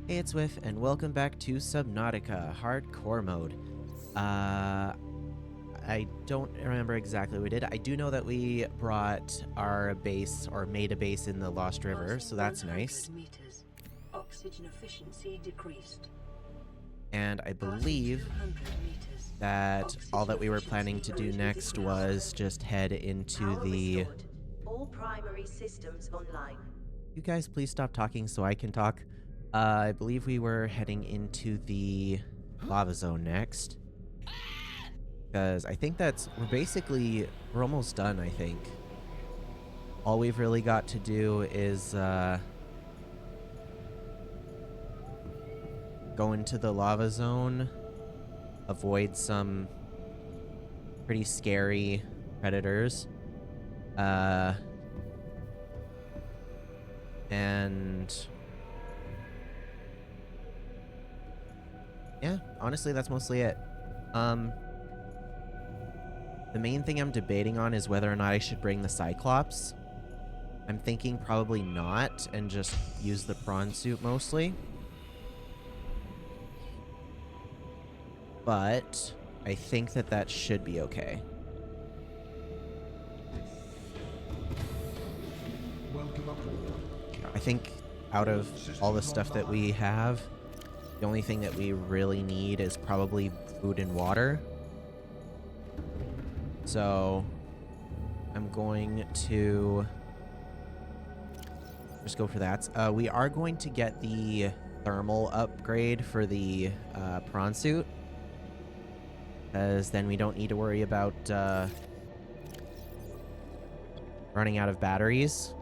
Hey, it's Whiff, and welcome back to Subnautica Hardcore Mode. I don't remember exactly what we did. I do know that we brought our base, or made a base in the Lost River, so that's nice. Meters. Oxygen efficiency decreased. And I believe that all that we were planning to do next was just head into the... All primary systems online. You guys please stop talking so I can talk. I believe we were heading into the lava zone next. Because I think we're almost done, I think. All we've really got to do is go into the lava zone, avoid some pretty scary predators, and yeah, honestly, that's mostly it. The main thing I'm debating on is whether or not I should bring the Cyclops. I'm thinking probably not, and just use the prawn suit mostly. But I think that should be okay. I think out of all the stuff that we have, the only thing that we really need is probably food and water. So I'm going to just go for that. We are going to get the thermal upgrade for the prawn suit, because then we don't need to worry about running out of batteries.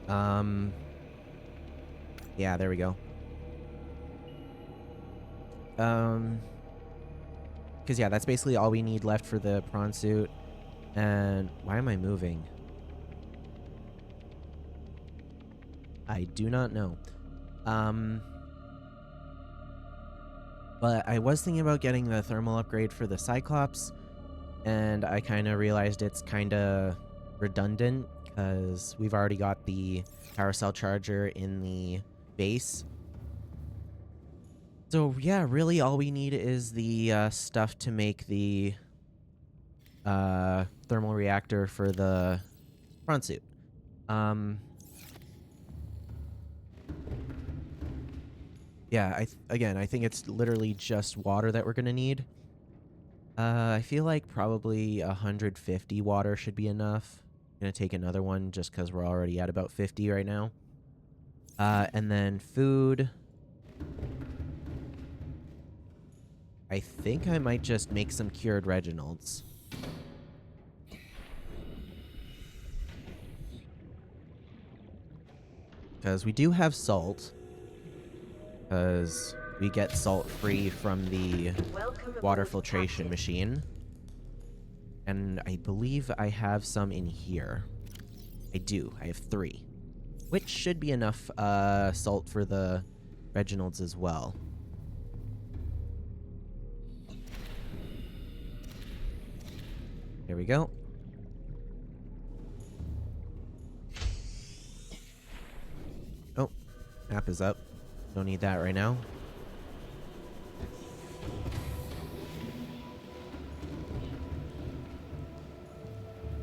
Yeah, there we go. Because yeah, that's basically all we need left for the prawn suit. And why am I moving? I do not know. But I was thinking about getting the thermal upgrade for the Cyclops, and I kind of realized it's kind of redundant because we've already got the power cell charger in the base. So yeah, really all we need is the stuff to make the thermal reactor for the prawn suit. Yeah, I think it's literally just water that we're gonna need. I feel like probably 150 water should be enough. I'm gonna take another one just because we're already at about 50 right now. And then food. I think I might just make some cured Reginalds. Because we do have salt. Because we get salt free from the water filtration machine. And I believe I have some in here. I do. I have 3. Which should be enough salt for the Reginalds as well. There we go. Oh, map is up. Don't need that right now.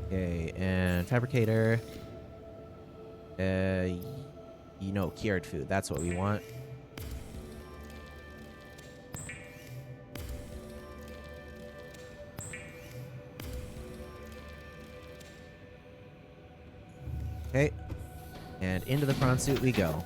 Okay, and fabricator. Cured food. That's what we want. Okay. And into the prawn suit we go.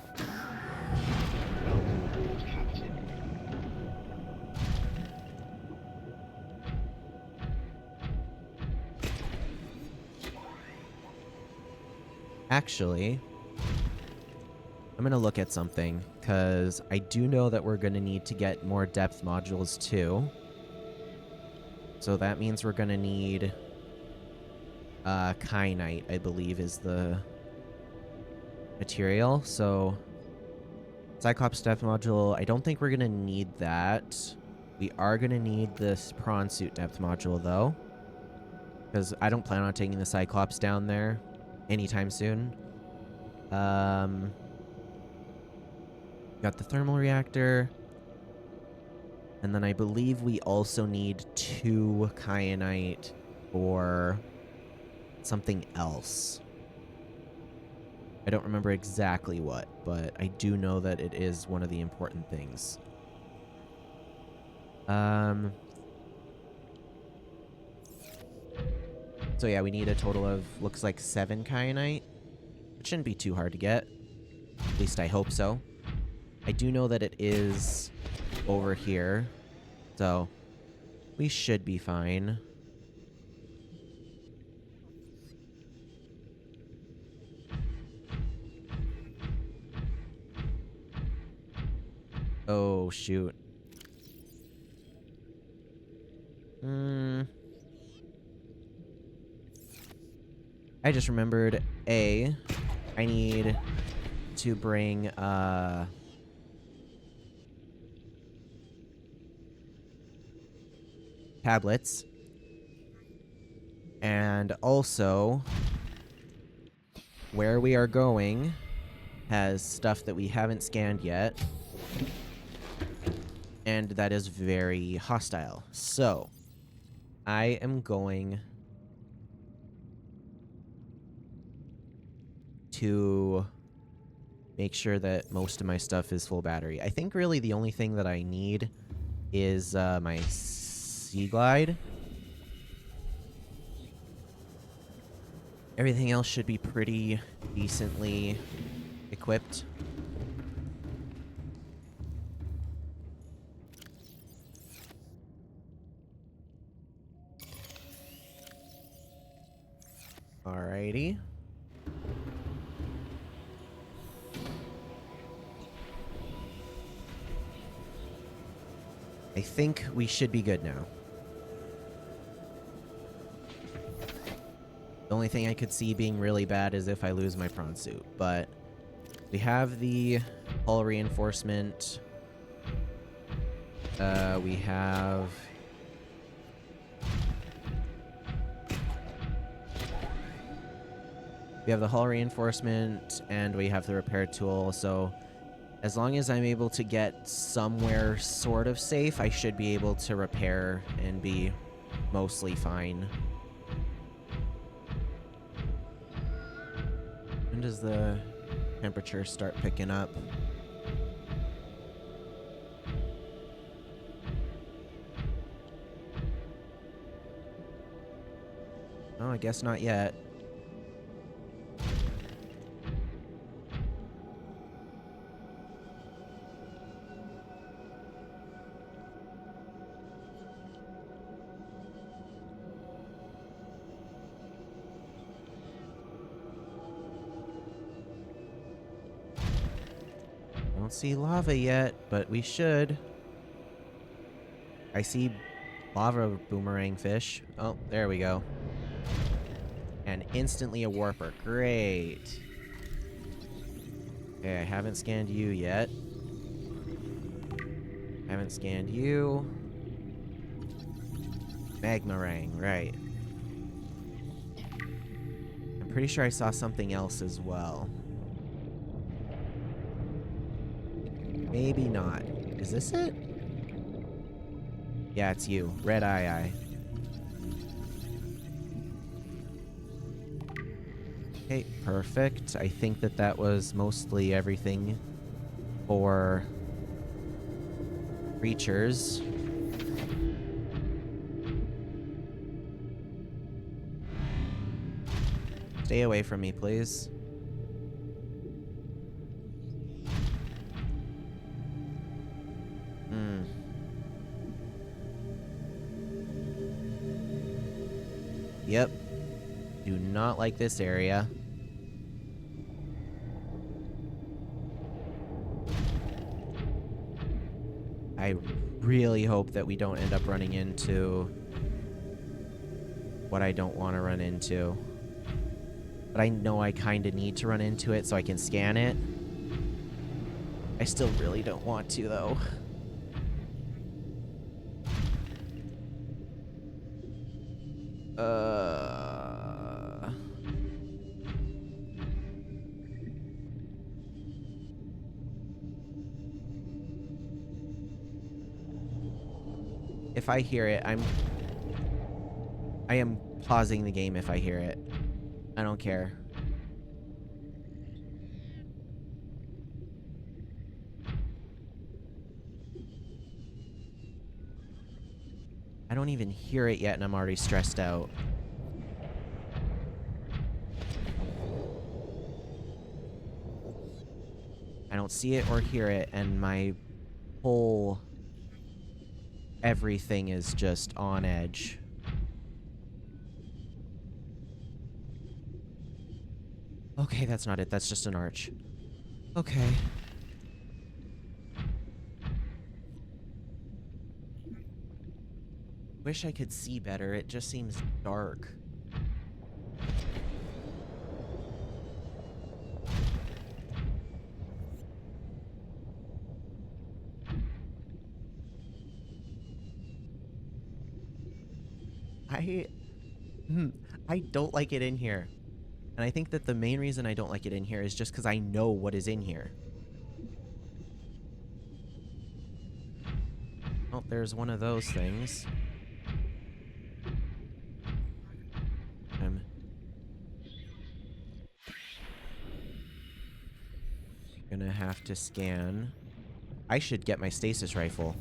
Actually, I'm going to look at something, because I do know that we're going to need to get more depth modules too. So that means we're going to need kyanite, I believe, is the material. So Cyclops depth module, I don't think we're going to need that. We are going to need this prawn suit depth module though, because I don't plan on taking the Cyclops down there anytime soon. Got the thermal reactor. And then I believe we also need 2 kyanite for something else. I don't remember exactly what, but I do know that it is one of the important things. So yeah, we need a total of, looks like 7 kyanite. It shouldn't be too hard to get. At least I hope so. I do know that it is over here, so we should be fine. Oh, shoot. I just remembered, I need to bring, tablets. And also, where we are going has stuff that we haven't scanned yet. And that is very hostile. So, I am going to make sure that most of my stuff is full battery. I think really the only thing that I need is my Sea Glide. Everything else should be pretty decently equipped. Alrighty. I think we should be good now. The only thing I could see being really bad is if I lose my prawn suit, but we have the hull reinforcement. We have the hull reinforcement, and we have the repair tool, so as long as I'm able to get somewhere sort of safe, I should be able to repair and be mostly fine. When does the temperature start picking up? Oh, I guess not yet. Don't see lava yet, but we should. I see lava boomerang fish. Oh, there we go. And instantly a warper. Great. Okay, I haven't scanned you yet. Haven't scanned you. Magmarang, right. I'm pretty sure I saw something else as well. Maybe not. Is this it? Yeah, it's you. Red Eye. Okay, perfect. I think that that was mostly everything for creatures. Stay away from me, please. Yep. Do not like this area. I really hope that we don't end up running into what I don't want to run into. But I know I kind of need to run into it so I can scan it. I still really don't want to, though. If I hear it, I am pausing the game if I hear it. I don't care. I don't even hear it yet and I'm already stressed out. I don't see it or hear it and my whole everything is just on edge. Okay, that's not it. That's just an arch. Okay. Wish I could see better. It just seems dark. I don't like it in here. And I think that the main reason I don't like it in here is just because I know what is in here. Oh, there's one of those things. I'm gonna have to scan. I should get my stasis rifle.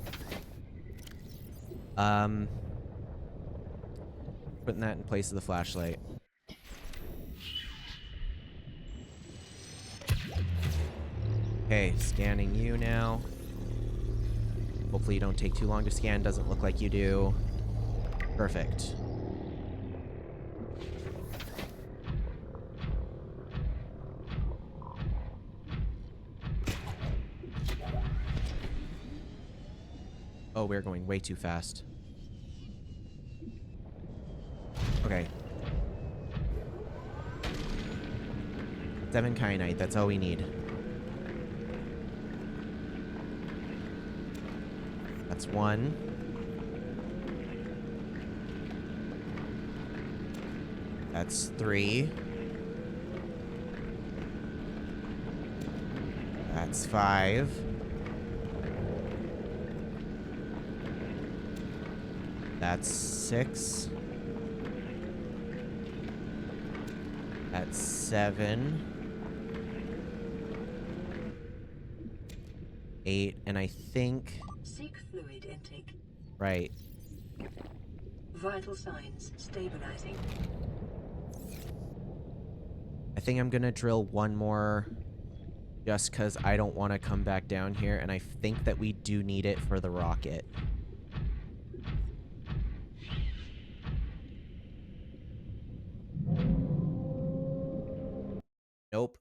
Putting that in place of the flashlight. Okay, scanning you now. Hopefully you don't take too long to scan. Doesn't look like you do. Perfect. Oh, we're going way too fast. Okay. 7 kyanite, that's all we need. That's 1. That's 3. That's 5. That's 6. That's 7. 8, and I think... Seek fluid intake. Right. Vital signs stabilizing. I think I'm gonna drill one more just because I don't want to come back down here, and I think that we do need it for the rocket. Nope.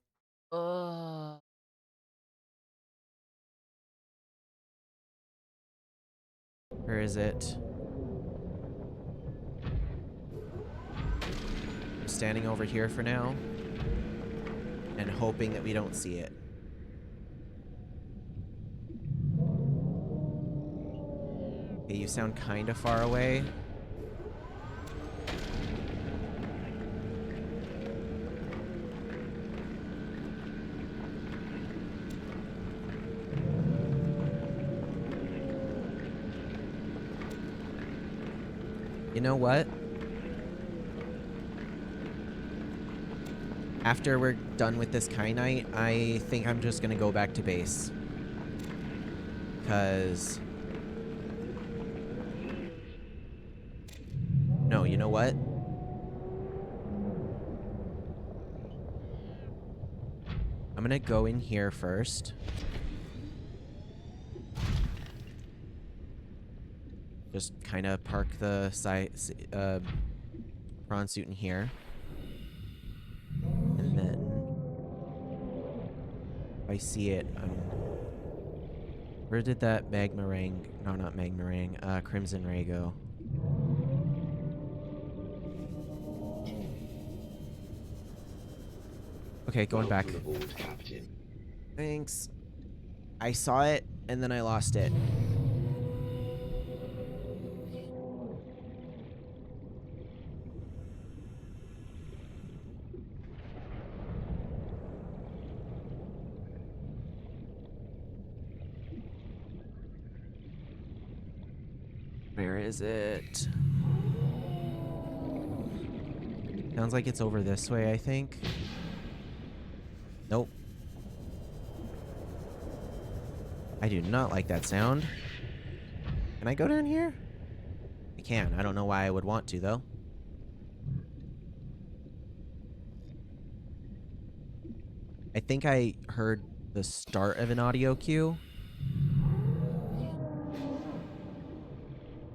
Where is it? I'm standing over here for now and hoping that we don't see it. Okay, you sound kind of far away. You know what? After we're done with this kyanite, I think I'm just gonna go back to base. Because... No, you know what? I'm gonna go in here first. Just kind of park the prawn suit in here. And then... if I see it, where did that magma ring... No, not magma ring. Crimson ray go? Okay, going back. Welcome aboard, Captain. Thanks. I saw it, and then I lost it. Where is it? Sounds like it's over this way, I think. Nope. I do not like that sound. Can I go down here? I can. I don't know why I would want to, though. I think I heard the start of an audio cue.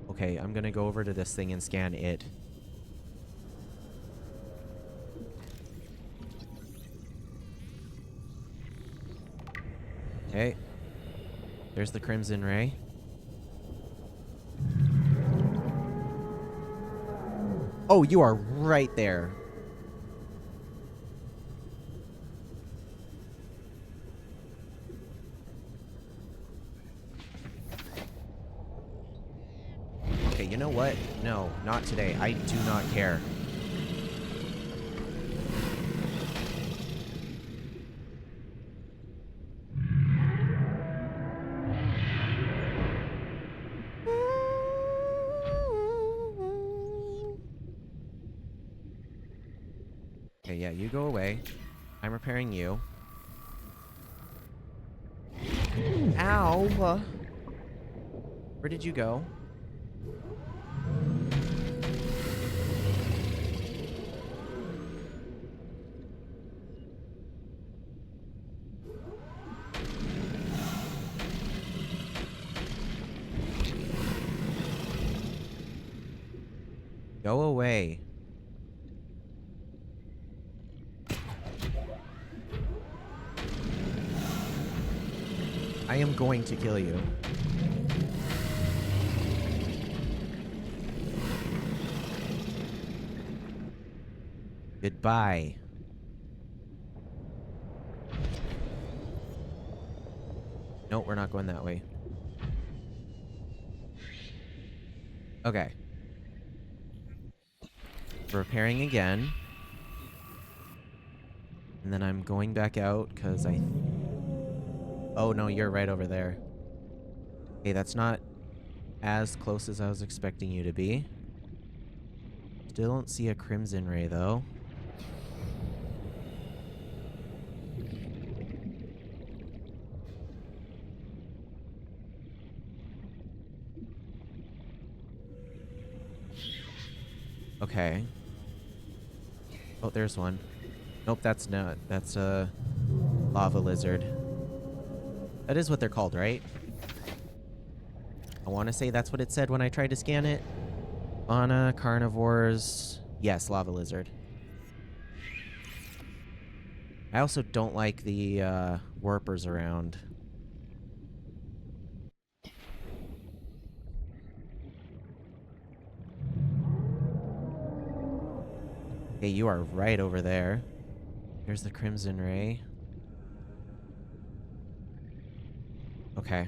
Okay, I'm gonna go over to this thing and scan it. Okay. There's the Crimson Ray. Oh, you are right there. Okay, you know what? No, not today. I do not care. Okay, yeah, you go away. I'm repairing you. Ow! Where did you go? Go away. I am going to kill you. Goodbye. Nope, we're not going that way. Okay. Repairing again. And then I'm going back out because I... Oh, no, you're right over there. Okay, that's not as close as I was expecting you to be. Still don't see a Crimson Ray, though. Okay. Oh, there's one. Nope, that's not. That's a lava lizard. That is what they're called, right? I want to say that's what it said when I tried to scan it. Fauna, carnivores. Yes, lava lizard. I also don't like the warpers around. Okay, you are right over there. There's the Crimson Ray. Okay.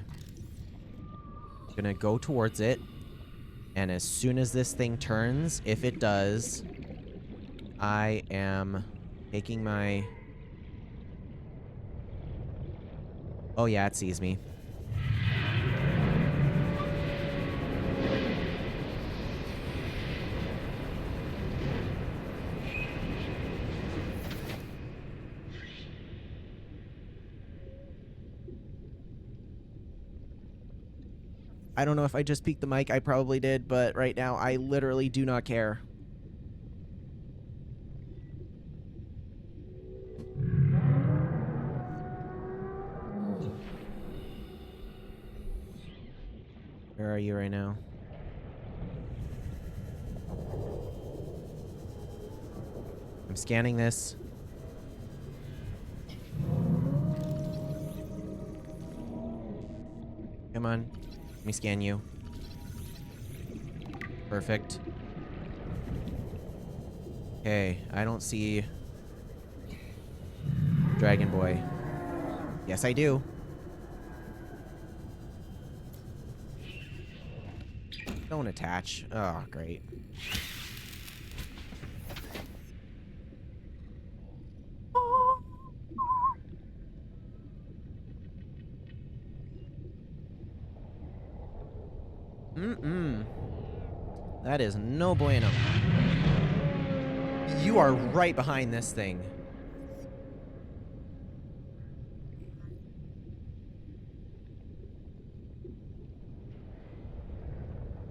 Gonna go towards it. And as soon as this thing turns, if it does, I am taking my... Oh yeah, it sees me. I don't know if I just peeked the mic. I probably did, but right now I literally do not care. Where are you right now? I'm scanning this. Come on. Let me scan you. Perfect. Okay, I don't see Dragon Boy. Yes, I do. Don't attach. Oh, great. Mm-mm. That is no bueno. You are right behind this thing.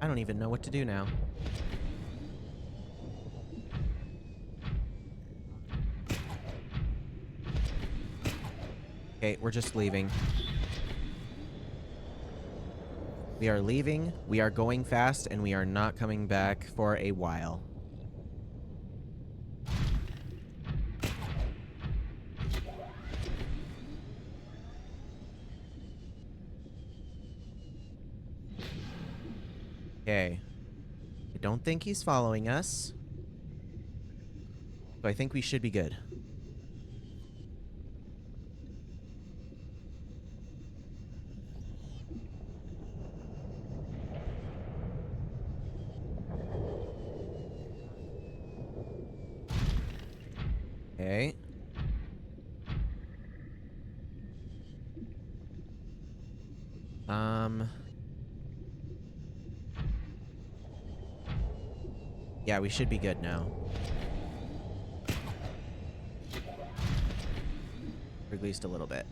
I don't even know what to do now. Okay, we're just leaving. We are leaving, we are going fast, and we are not coming back for a while. Okay. I don't think he's following us. So I think we should be good. Okay. Yeah, we should be good now. Or at least a little bit.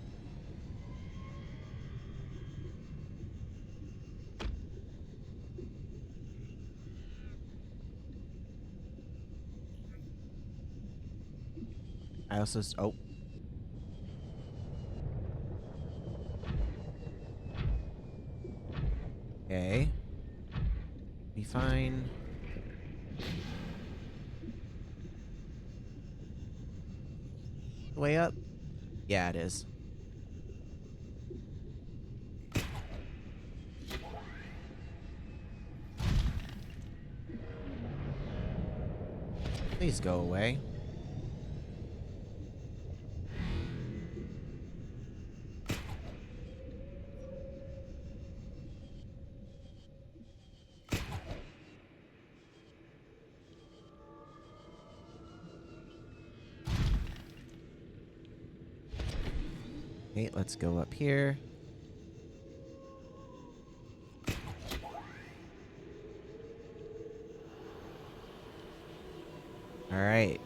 I also... Oh. Okay. Be fine. Way up? Yeah, it is. Please go away. Okay, let's go up here. All right.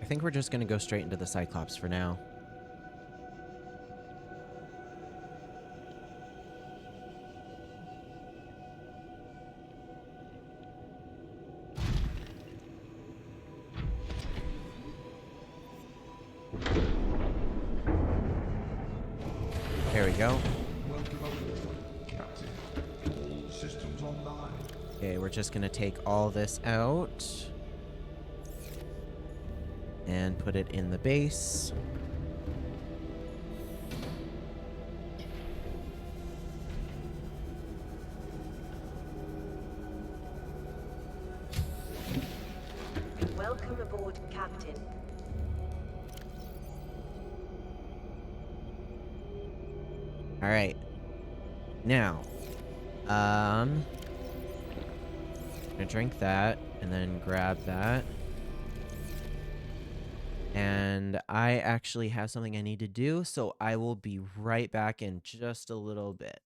I think we're just gonna go straight into the Cyclops for now. There we go. Okay, we're just gonna take all this out and put it in the base. Welcome aboard, Captain. All right. Now, I'm gonna drink that and then grab that. And I actually have something I need to do, so I will be right back in just a little bit.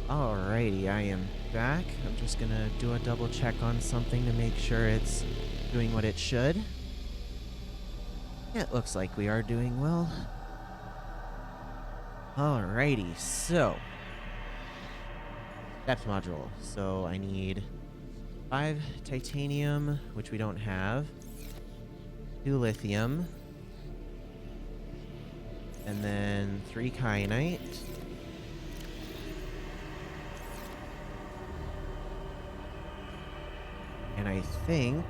Alrighty, I am back. I'm just gonna do a double check on something to make sure it's doing what it should. It looks like we are doing well. Alrighty, so depth module. So I need 5 titanium, which we don't have, 2 lithium, and then 3 kyanite. And I think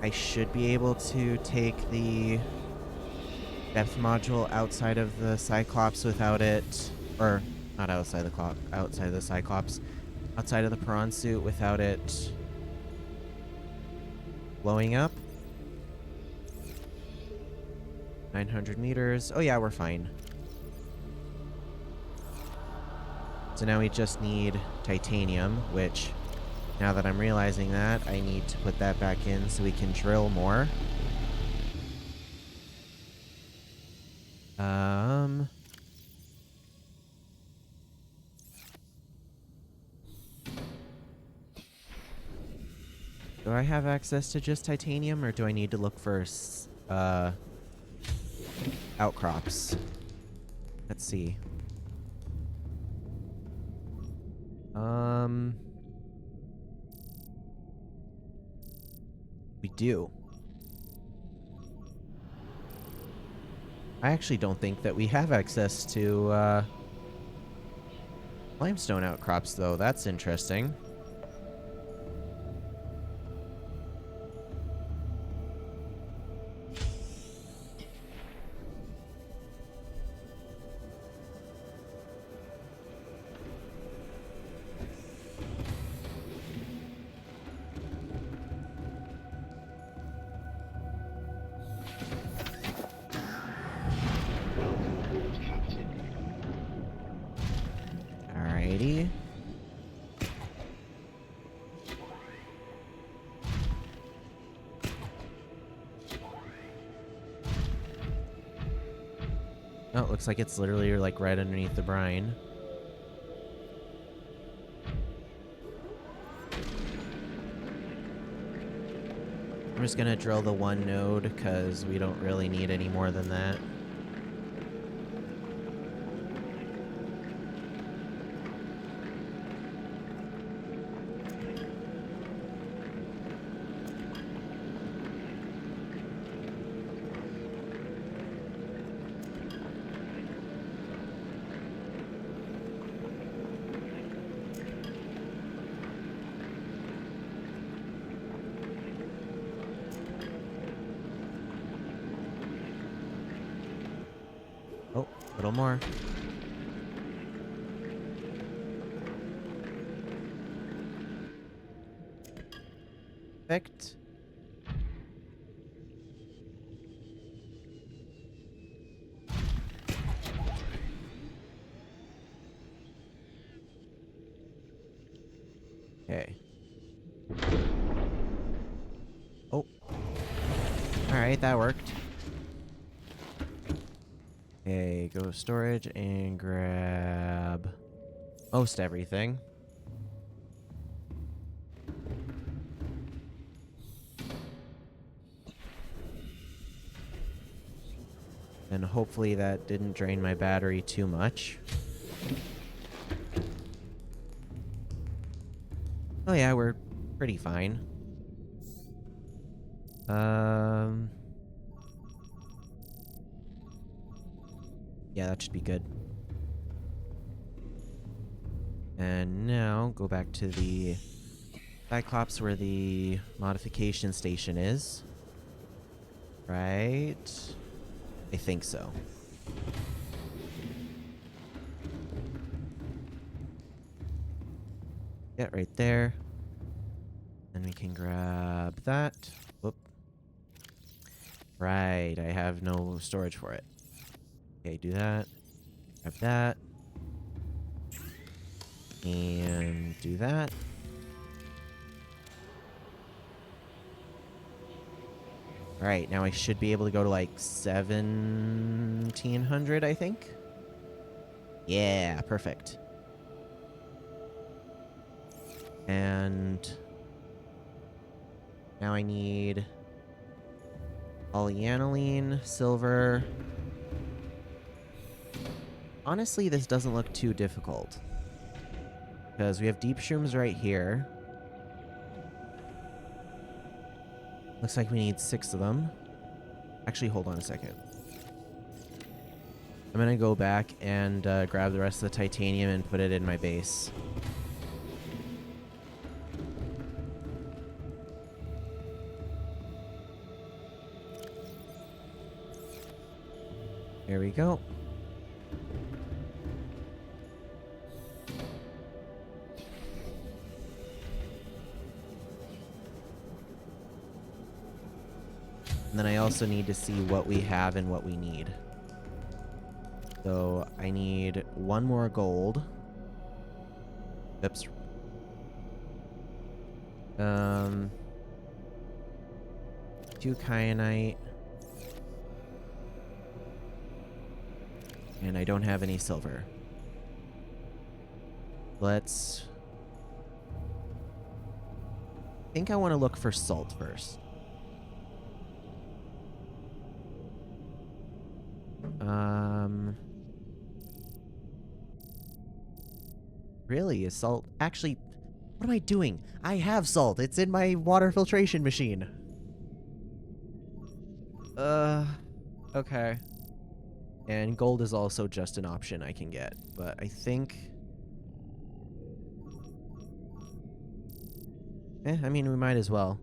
I should be able to take the depth module outside of the Cyclops without it, or not outside the clock, outside of the Cyclops, outside of the prawn suit without it blowing up. 900 meters. Oh yeah, we're fine. So now we just need titanium, which, now that I'm realizing that, I need to put that back in so we can drill more. Do I have access to just titanium, or do I need to look for outcrops? Let's see. We do. I actually don't think that we have access to limestone outcrops, though. That's interesting. Alrighty. Oh, it looks like it's literally like right underneath the brine. I'm just gonna drill the one node because we don't really need any more than that. Oh, a little more. Perfect. Okay. Oh. Alright, that worked. Okay, go to storage and grab most everything. And hopefully that didn't drain my battery too much. Oh yeah, we're pretty fine. Yeah, that should be good. And now go back to the Cyclops where the modification station is. Right? I think so. Yeah, right there. And we can grab that. Whoop. Right, I have no storage for it. Okay, do that. Grab that. And do that. Alright, now I should be able to go to like 1700, I think. Yeah, perfect. And now I need polyaniline, silver. Honestly, this doesn't look too difficult. Because we have deep shrooms right here. Looks like we need 6 of them. Actually, hold on a second. I'm gonna go back and grab the rest of the titanium and put it in my base. There we go. And then I also need to see what we have and what we need. So I need 1 more gold. Oops. 2 kyanite. And I don't have any silver. Let's... I think I want to look for salt first. Really? Is salt... Actually, what am I doing? I have salt. It's in my water filtration machine. Okay. And gold is also just an option I can get, but I think... I mean, we might as well.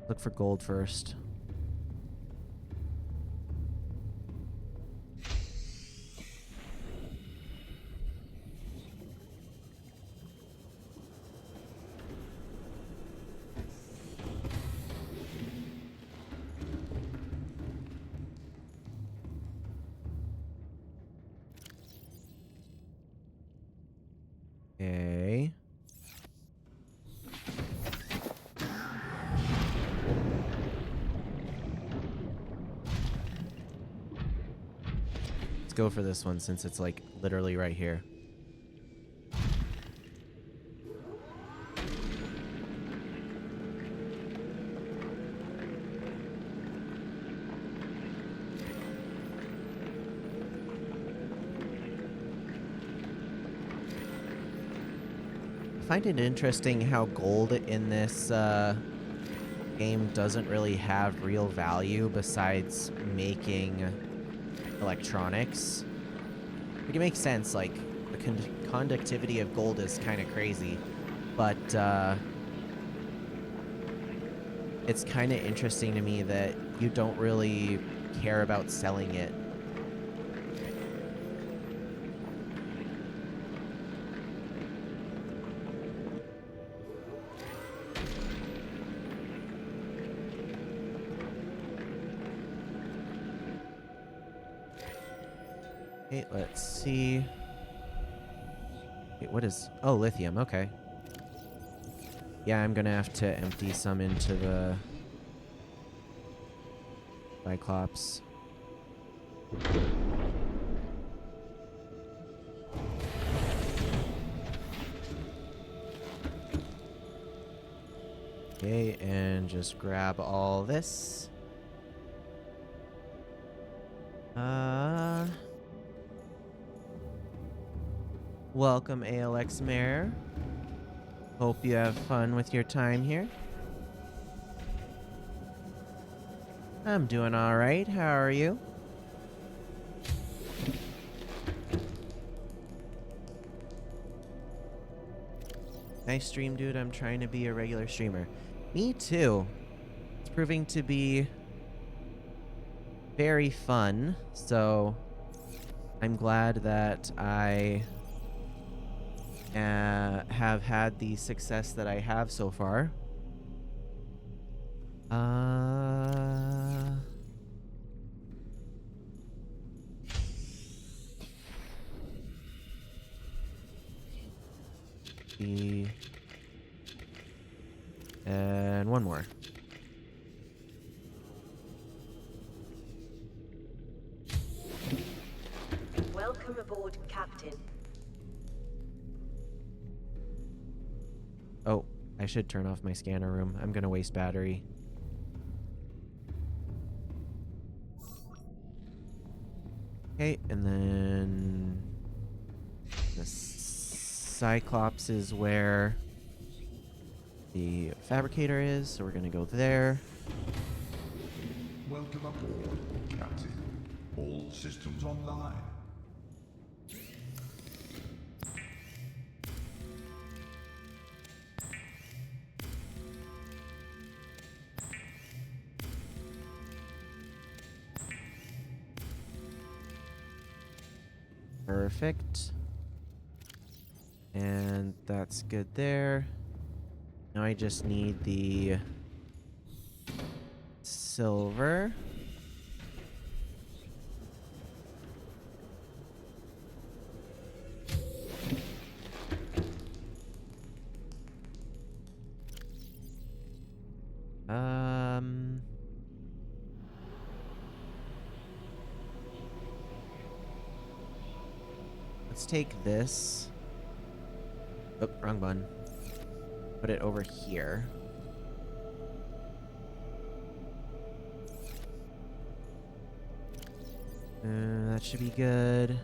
Look for gold first. Okay. Let's go for this one since it's like literally right here. I find it interesting how gold in this game doesn't really have real value besides making electronics. Like, it makes sense, like, the conductivity of gold is kind of crazy, but it's kind of interesting to me that you don't really care about selling it. Okay, let's see. Wait, what is... Oh, lithium, okay. Yeah, I'm gonna have to empty some into the... Cyclops. Okay, and just grab all this. Welcome, ALX Mayor. Hope you have fun with your time here. I'm doing alright. How are you? Nice stream, dude. I'm trying to be a regular streamer. Me too. It's proving to be very fun, so I'm glad that I have had the success that I have so far. And one more. Oh, I should turn off my scanner room. I'm gonna waste battery. Okay, and then the Cyclops is where the fabricator is, so we're gonna go there. Welcome aboard, Captain. All systems online. Perfect. And that's good there. Now I just need the silver. Let's take this. Oh, wrong button. Put it over here. That should be good.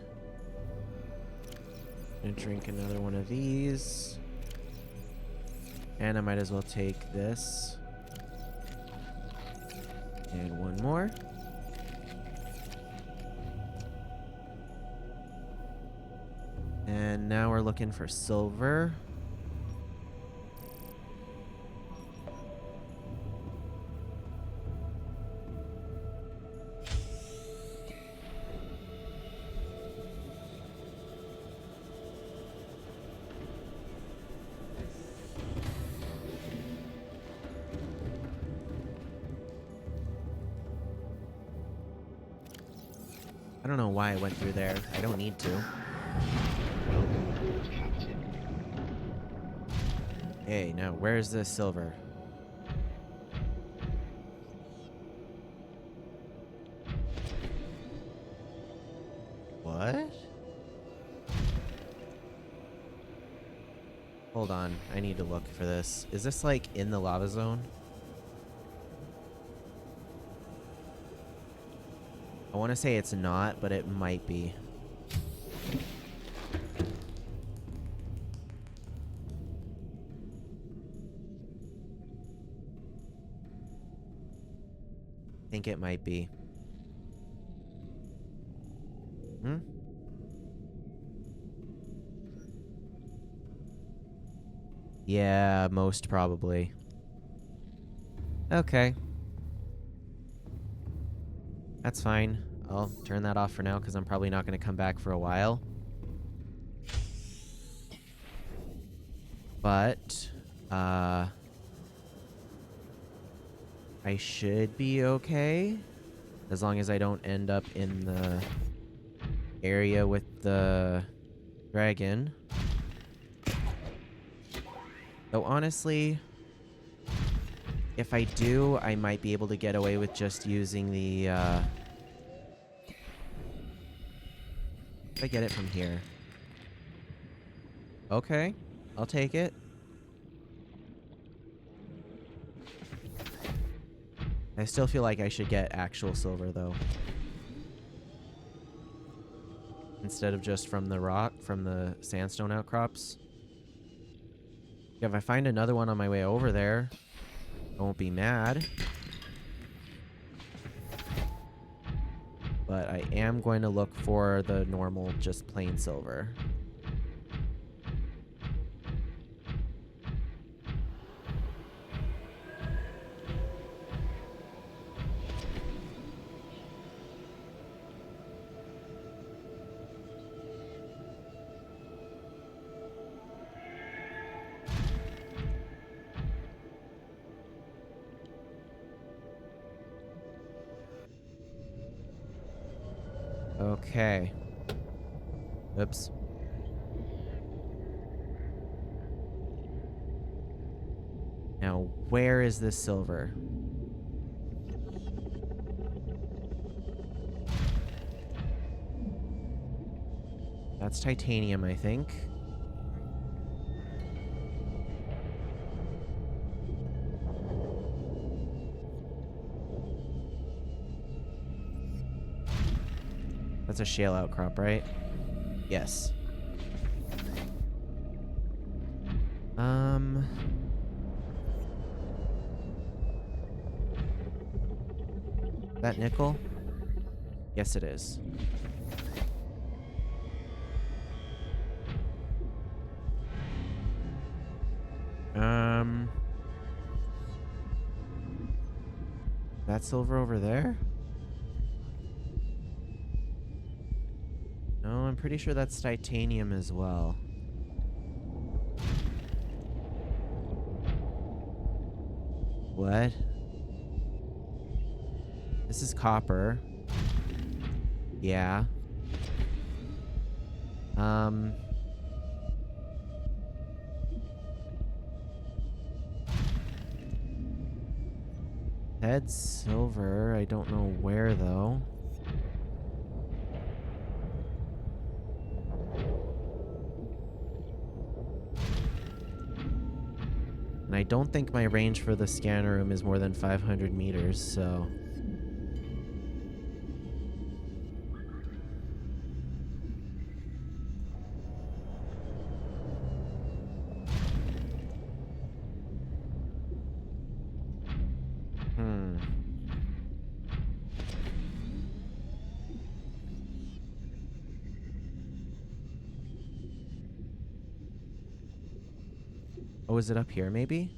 And drink another one of these. And I might as well take this. And one more. And now we're looking for silver. I don't know why I went through there. I don't need to. Welcome aboard, Captain. Hey, now where's the silver? What? Hold on, I need to look for this. Is this like in the lava zone? I want to say it's not, but it might be. I think it might be. Yeah, most probably. Okay. That's fine. I'll turn that off for now because I'm probably not going to come back for a while. But, I should be okay. As long as I don't end up in the area with the dragon. Though honestly, if I do, I might be able to get away with just using the, if I get it from here. Okay, I'll take it. I still feel like I should get actual silver, though. Instead of just from the rock, from the sandstone outcrops. Yeah, if I find another one on my way over there, I won't be mad. But I am going to look for the normal, just plain silver. Okay. Oops. Now, where is this silver? That's titanium, I think. That's a shale outcrop, right? Yes. That nickel? Yes, it is. That silver over there? No, I'm pretty sure that's titanium as well. What? This is copper. Yeah. Head silver. I don't know where though. And I don't think my range for the scanner room is more than 500 meters, so... Oh, is it up here, maybe?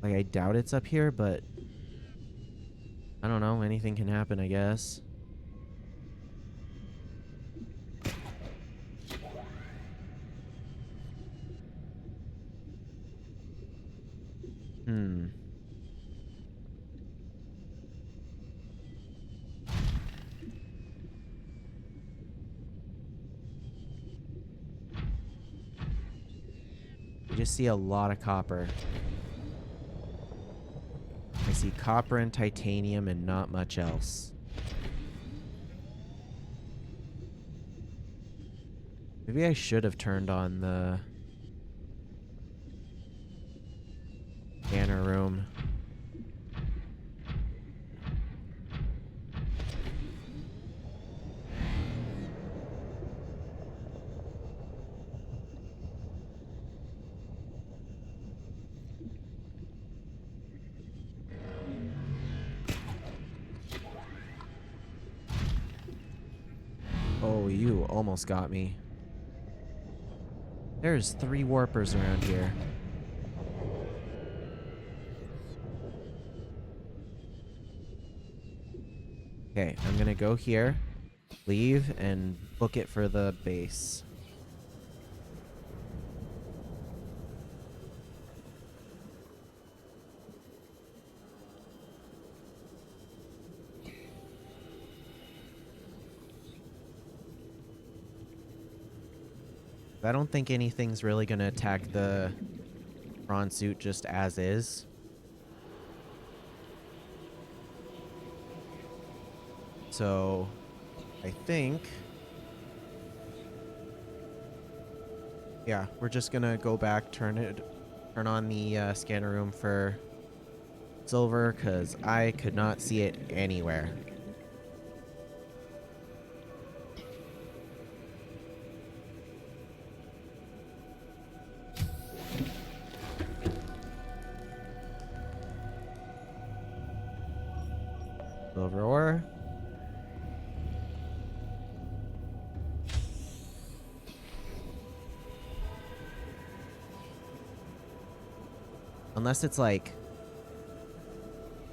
Like, I doubt it's up here, but... I don't know, anything can happen, I guess. I just see a lot of copper. I see copper and titanium and not much else. Maybe I should have turned on the scanner room. Oh, you almost got me. There's 3 warpers around here. Okay, I'm gonna go here, leave, and book it for the base. I don't think anything's really gonna attack the prawn suit just as is. So, I think... yeah, we're just gonna go back, turn on the scanner room for silver, because I could not see it anywhere. Silver ore. Unless it's like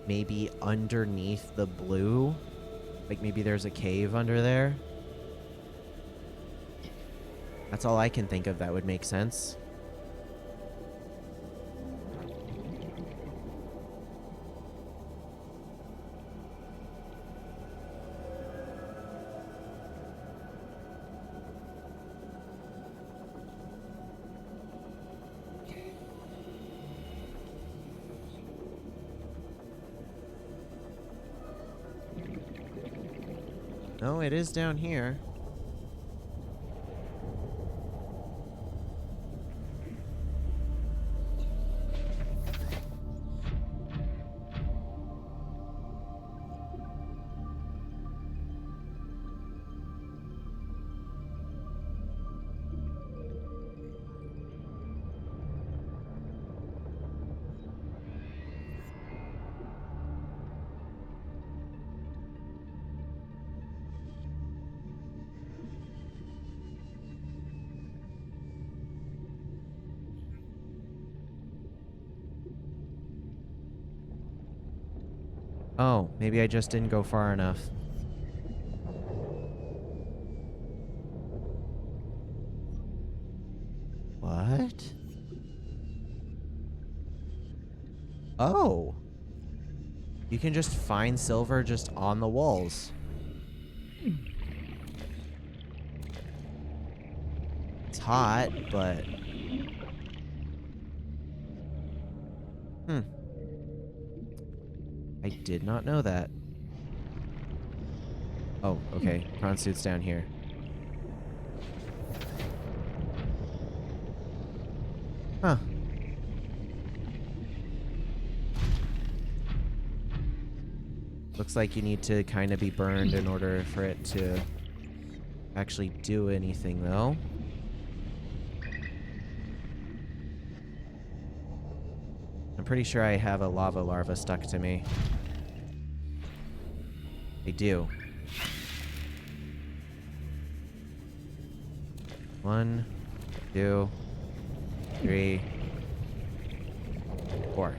maybe underneath the blue. Like maybe there's a cave under there. That's all I can think of that would make sense. No, it is down here. Oh, maybe I just didn't go far enough. What? Oh. You can just find silver just on the walls. It's hot, but... I did not know that. Oh, okay. Prawn suit's down here. Huh. Looks like you need to kind of be burned in order for it to actually do anything, though. I'm pretty sure I have a lava larva stuck to me. I do. 1, 2, 3, 4.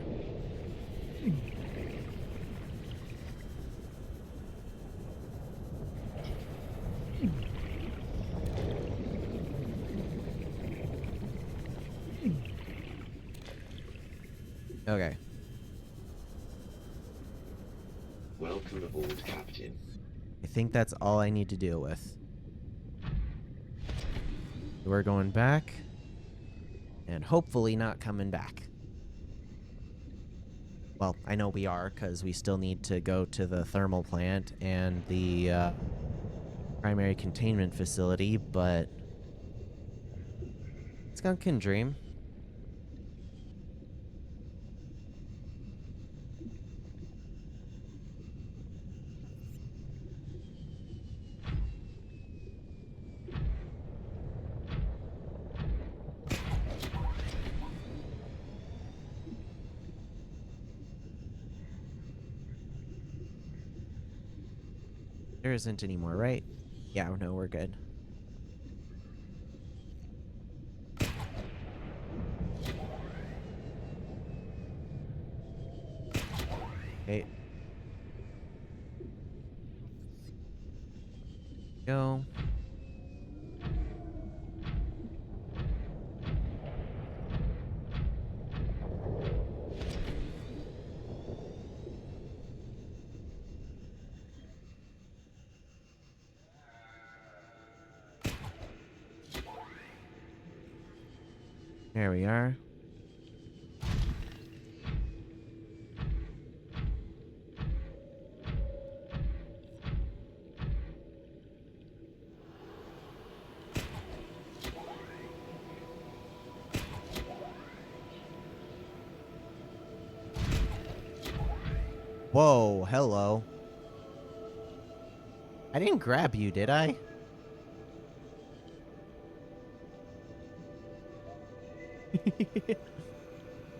Okay. Welcome aboard, Captain. I think that's all I need to deal with. We're going back, and hopefully not coming back. Well, I know we are, because we still need to go to the thermal plant and the primary containment facility, but Skunk can dream. There isn't any more, right? Yeah, no, we're good. Okay. Go. There we are. Whoa, hello. I didn't grab you, did I?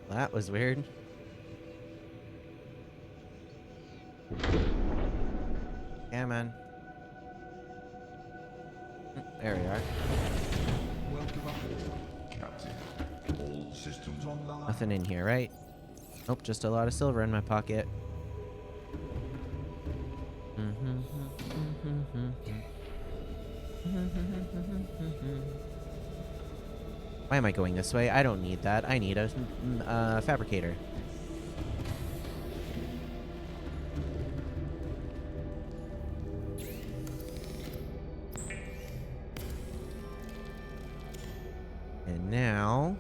That was weird. Yeah, man. There we are. Welcome aboard, Captain. All systems online. Nothing in here, right? Nope, just a lot of silver in my pocket. Why am I going this way? I don't need that. I need a fabricator. And now...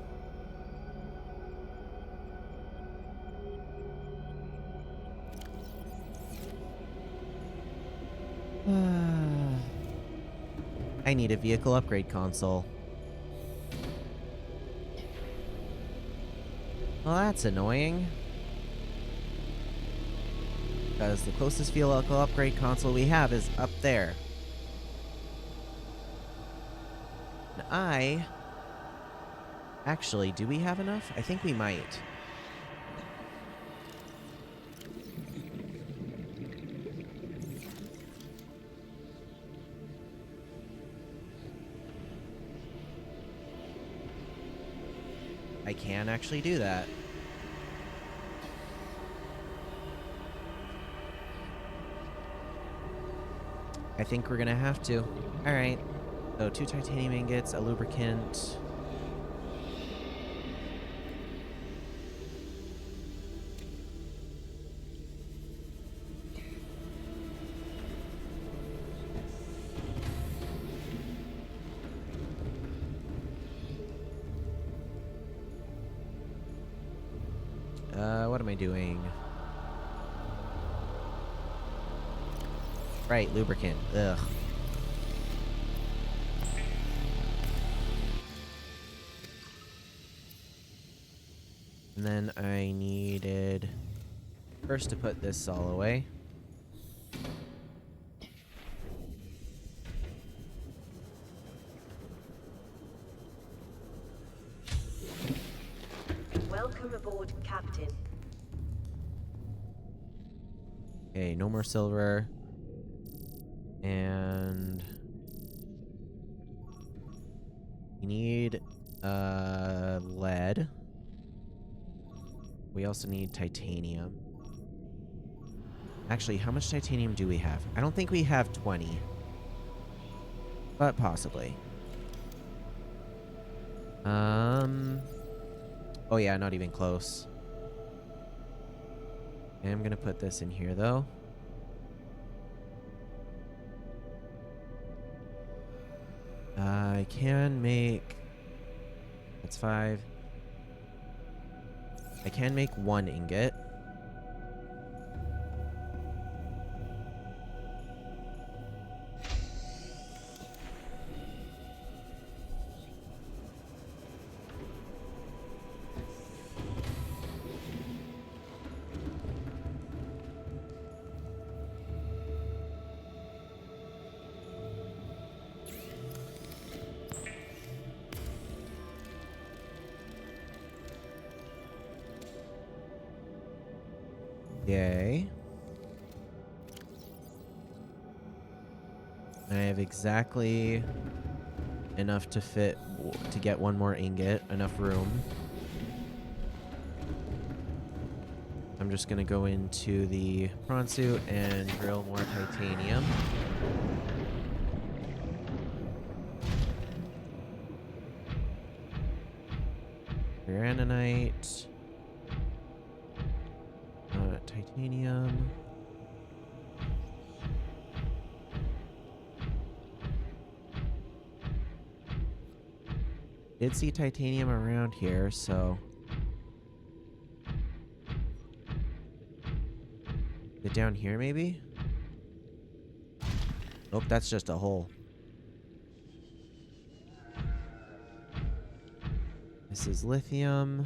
I need a vehicle upgrade console. Well, that's annoying. Because the closest vehicle upgrade console we have is up there. And actually, do we have enough? I think we might. I can actually do that. I think we're gonna have to. Alright. So 2 titanium ingots, a lubricant. What am I doing? Right, lubricant. Ugh. And then I needed first to put this all away. Welcome aboard, Captain. Okay, no more silver. And we need lead. We also need titanium. Actually, how much titanium do we have? I don't think we have 20. But possibly. Oh yeah, not even close. Okay, I'm gonna put this in here though. I can make... That's 5. I can make 1 ingot. Yay. I have exactly enough to fit, to get 1 more ingot, enough room. I'm just gonna go into the prawn suit and drill more titanium. Granite. Titanium. Did see titanium around here, so... Is it down here, maybe? Nope, that's just a hole. This is lithium.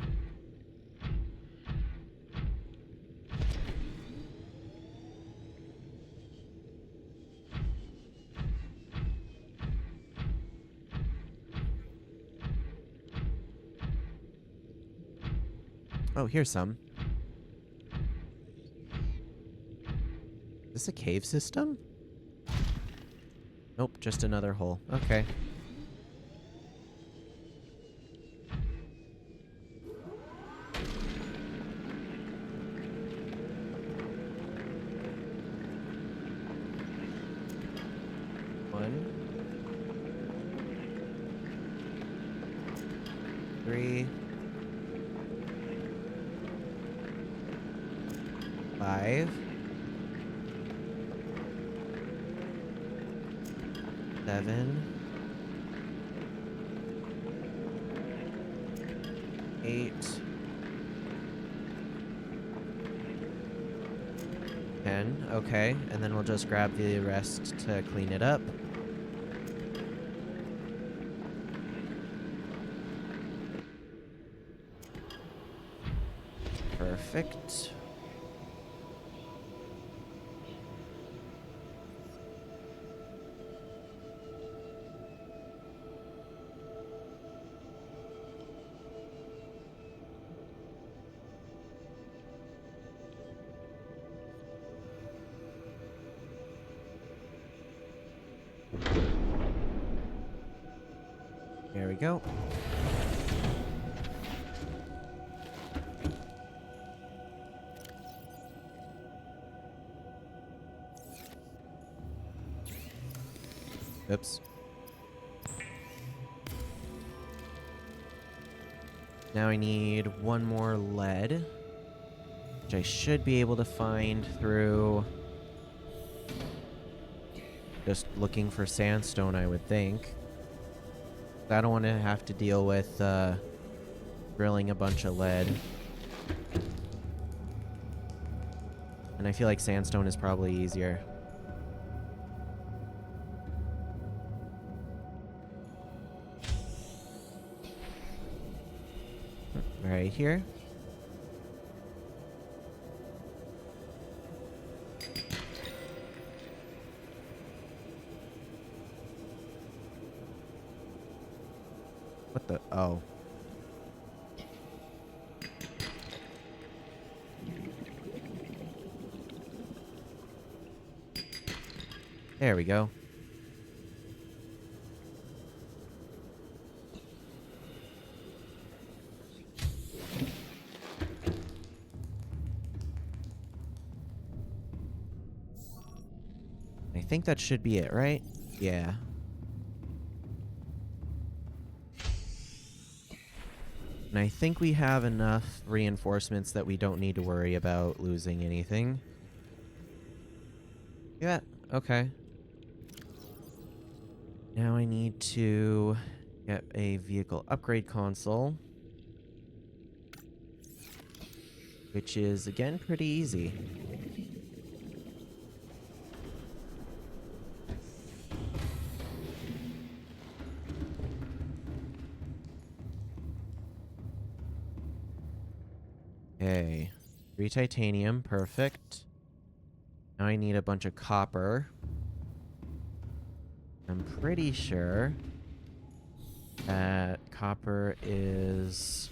Oh, here's some. Is this a cave system? Nope, just another hole. Okay. One. 3. 5. 7. 8. 10. Okay, and then we'll just grab the rest to clean it up. Perfect. There we go. Oops. Now I need one more lead, which I should be able to find through just looking for sandstone, I would think. I don't want to have to deal with drilling a bunch of lead. And I feel like sandstone is probably easier. Right here. What the? Oh. There we go. I think that should be it, right? Yeah. And I think we have enough reinforcements that we don't need to worry about losing anything. Yeah, okay. Now I need to get a vehicle upgrade console, which is, again, pretty easy. Okay, 3 titanium, perfect. Now I need a bunch of copper. I'm pretty sure that copper is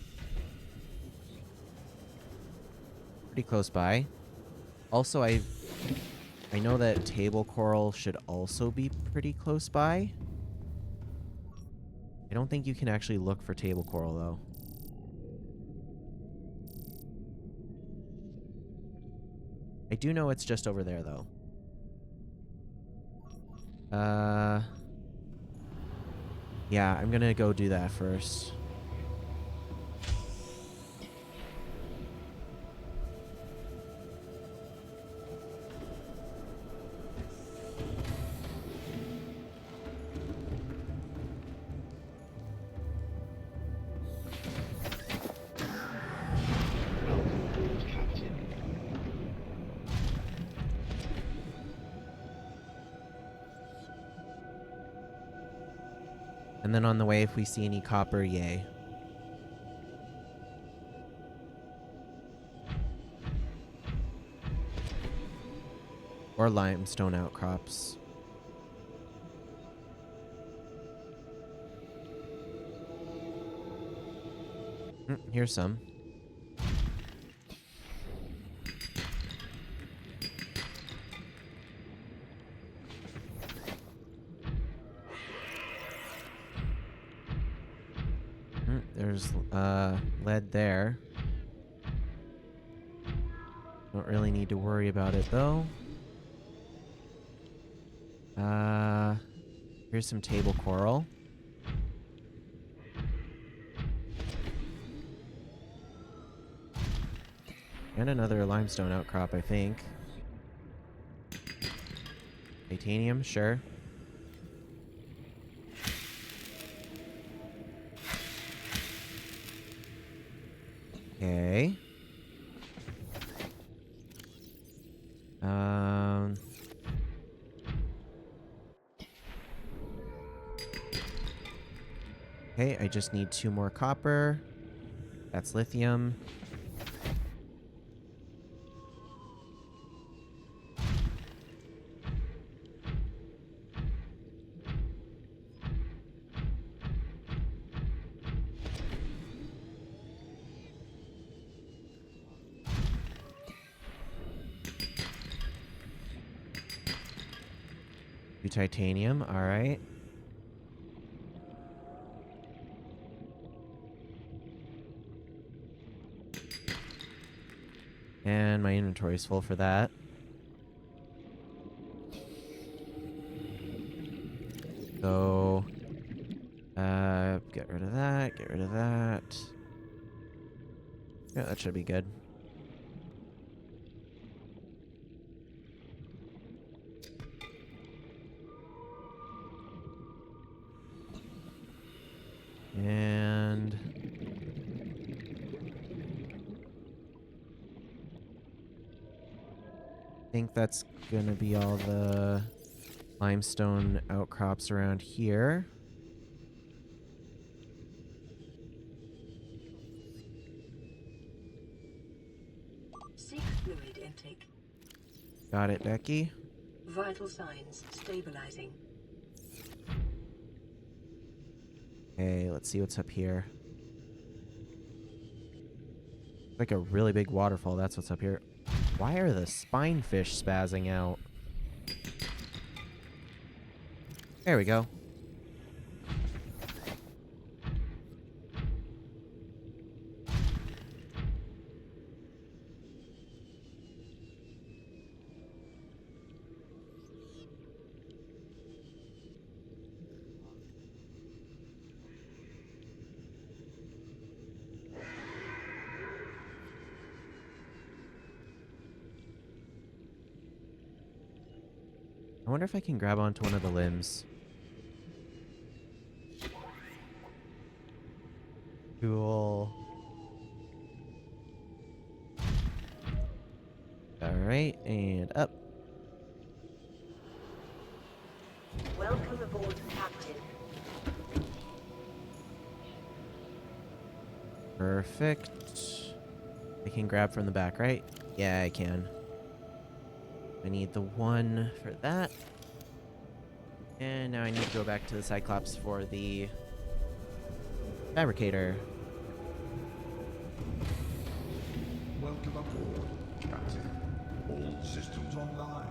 pretty close by. Also, I know that table coral should also be pretty close by. I don't think you can actually look for table coral, though. I do know it's just over there, though. Yeah, I'm gonna go do that first. Welcome aboard, Captain. And then on the way, if we see any copper, yay. Or limestone outcrops. Here's some. There's lead there. Don't really need to worry about it though. Here's some table coral. And another limestone outcrop, I think. Titanium, sure. Okay. Okay, I just need 2 more copper. That's lithium. Titanium, alright. And my inventory is full for that. So, get rid of that, get rid of that. Yeah, that should be good. And I think that's gonna be all the limestone outcrops around here. Seek fluid intake. Got it, Becky. Vital signs stabilizing. Okay, let's see what's up here. Like a really big waterfall, that's what's up here. Why are the spinefish spazzing out? There we go. I wonder if I can grab onto one of the limbs. Cool. Alright, and up. Welcome aboard, Captain. Perfect. I can grab from the back, right? Yeah, I can. I need the one for that. And now I need to go back to the Cyclops for the fabricator. Welcome aboard, Captain. All systems online.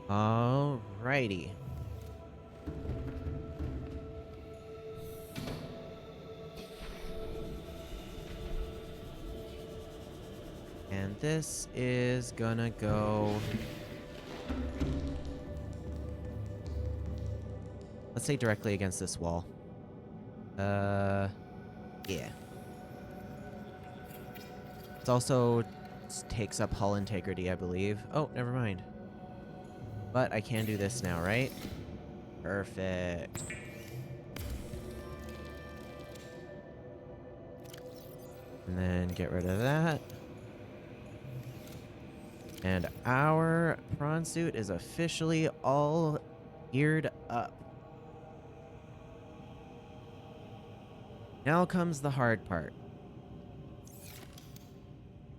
Alrighty. And this is gonna go... Let's say directly against this wall. Yeah. It also takes up hull integrity, I believe. Oh, never mind. But I can do this now, right? Perfect. And then get rid of that. And our prawn suit is officially all geared up. Now comes the hard part,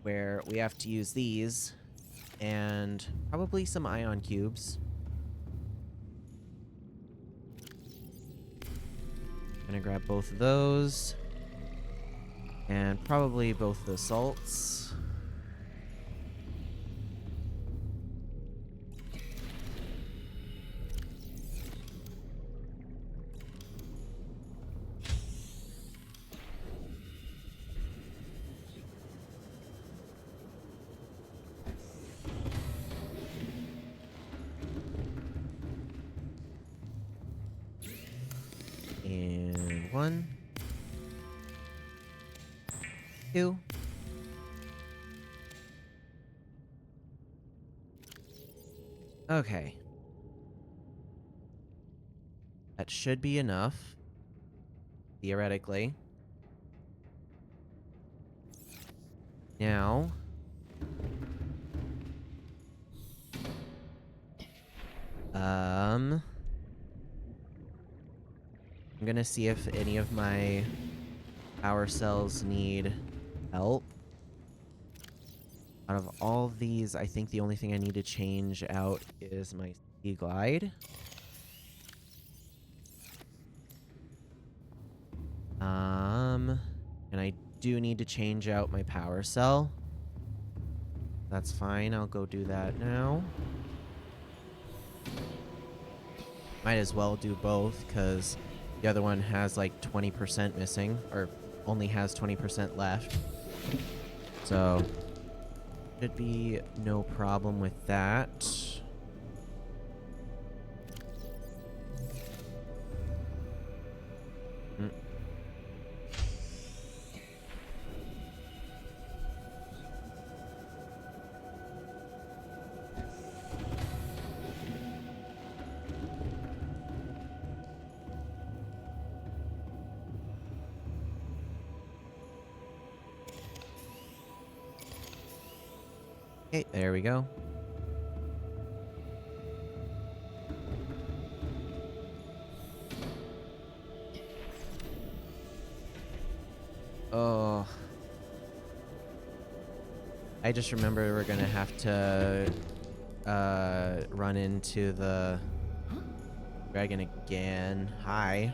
where we have to use these and probably some ion cubes. Gonna grab both of those and probably both of the salts. And 1, 2. Okay. That should be enough, theoretically. Now, I'm gonna see if any of my power cells need help. Out of all of these, I think the only thing I need to change out is my Sea Glide. And I do need to change out my power cell. That's fine, I'll go do that now. Might as well do both, because The other one has like 20% missing, or only has 20% left. So, should be no problem with that. Okay, there we go. Oh. I just remember we're gonna have to run into the dragon again. Hi.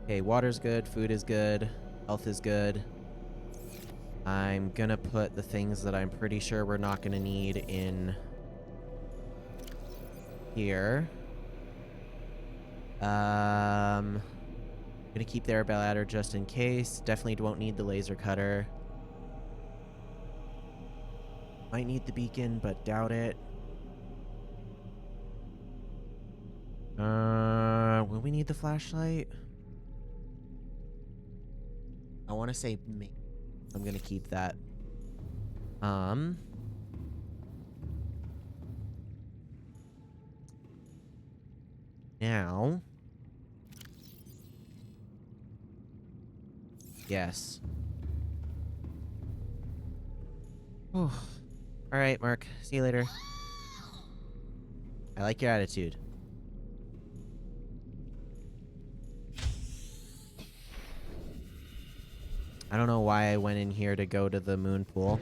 Okay, water's good, food is good, health is good. I'm gonna put the things that I'm pretty sure we're not gonna need in here. Gonna keep the air ladder just in case. Definitely won't need the laser cutter. Might need the beacon, but doubt it. Will we need the flashlight? I want to say me. I'm gonna keep that. Now. Yes. All right, Mark. See you later. I like your attitude. I don't know why I went in here to go to the moon pool.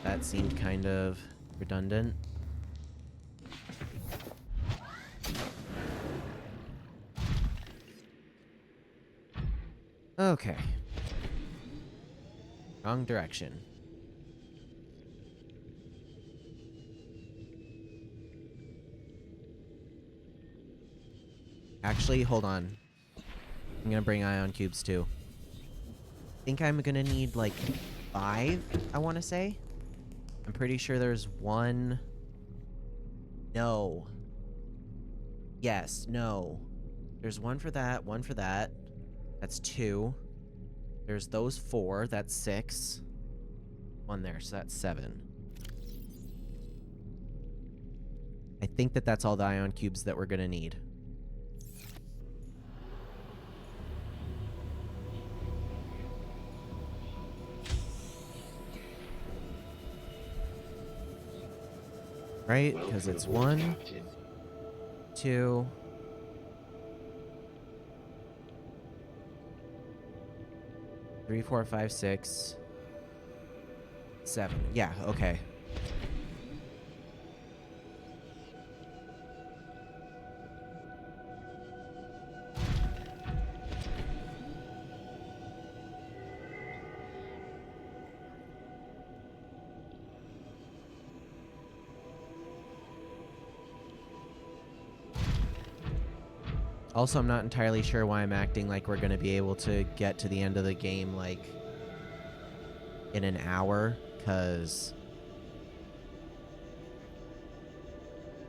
That seemed kind of redundant. Okay. Wrong direction. Actually, hold on. I'm gonna bring ion cubes too. I think I'm gonna need like 5, I wanna say. I'm pretty sure there's 1. No. Yes, no. There's 1 for that, 1 for that. That's 2. There's those 4, that's 6. 1 there, so that's 7. I think that that's all the ion cubes that we're gonna need. Right? Because it's 1, 2, 3, 4, 5, 6, 7. Yeah, okay. Also, I'm not entirely sure why I'm acting like we're going to be able to get to the end of the game, like, in an hour, because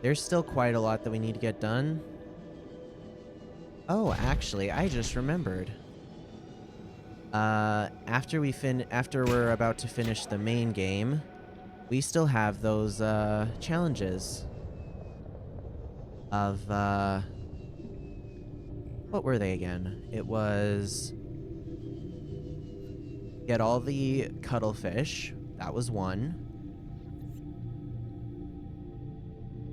there's still quite a lot that we need to get done. Oh, actually, I just remembered. After we're about to finish the main game, we still have those, challenges of, what were they again? It was get all the cuttlefish. That was 1.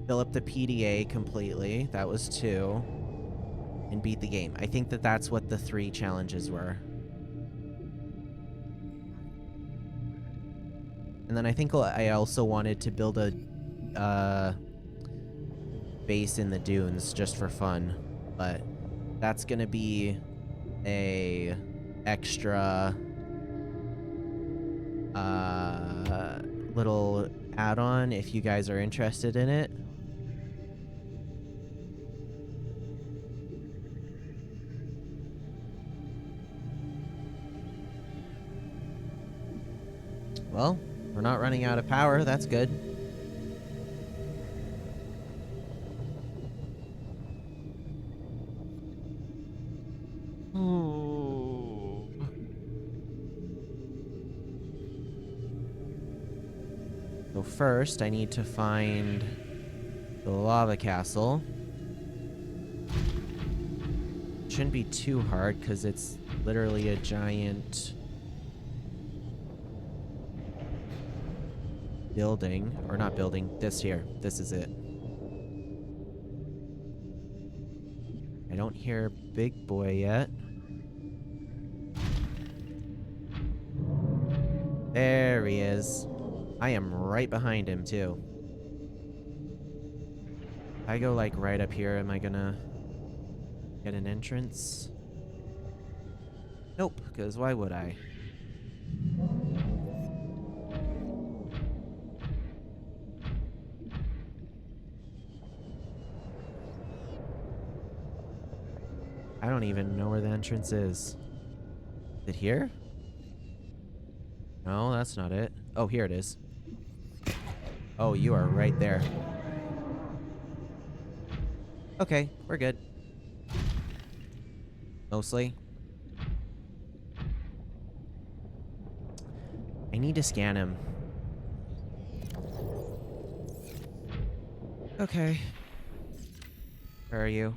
Fill up the PDA completely. That was 2. And beat the game. I think that that's what the 3 challenges were. And then I think I also wanted to build a base in the dunes just for fun. But that's gonna be a extra little add-on if you guys are interested in it. Well, we're not running out of power. That's good. Oh. So first, I need to find the lava castle. Shouldn't be too hard because it's literally a giant building, or not building, this here. This is it. I don't hear Big Boy yet. There he is. I am right behind him too. If I go like right up here, am I gonna get an entrance? Nope, because why would I? I don't even know where the entrance is. Is it here? No, that's not it. Oh, here it is. Oh, you are right there. Okay, we're good. Mostly. I need to scan him. Okay. Where are you?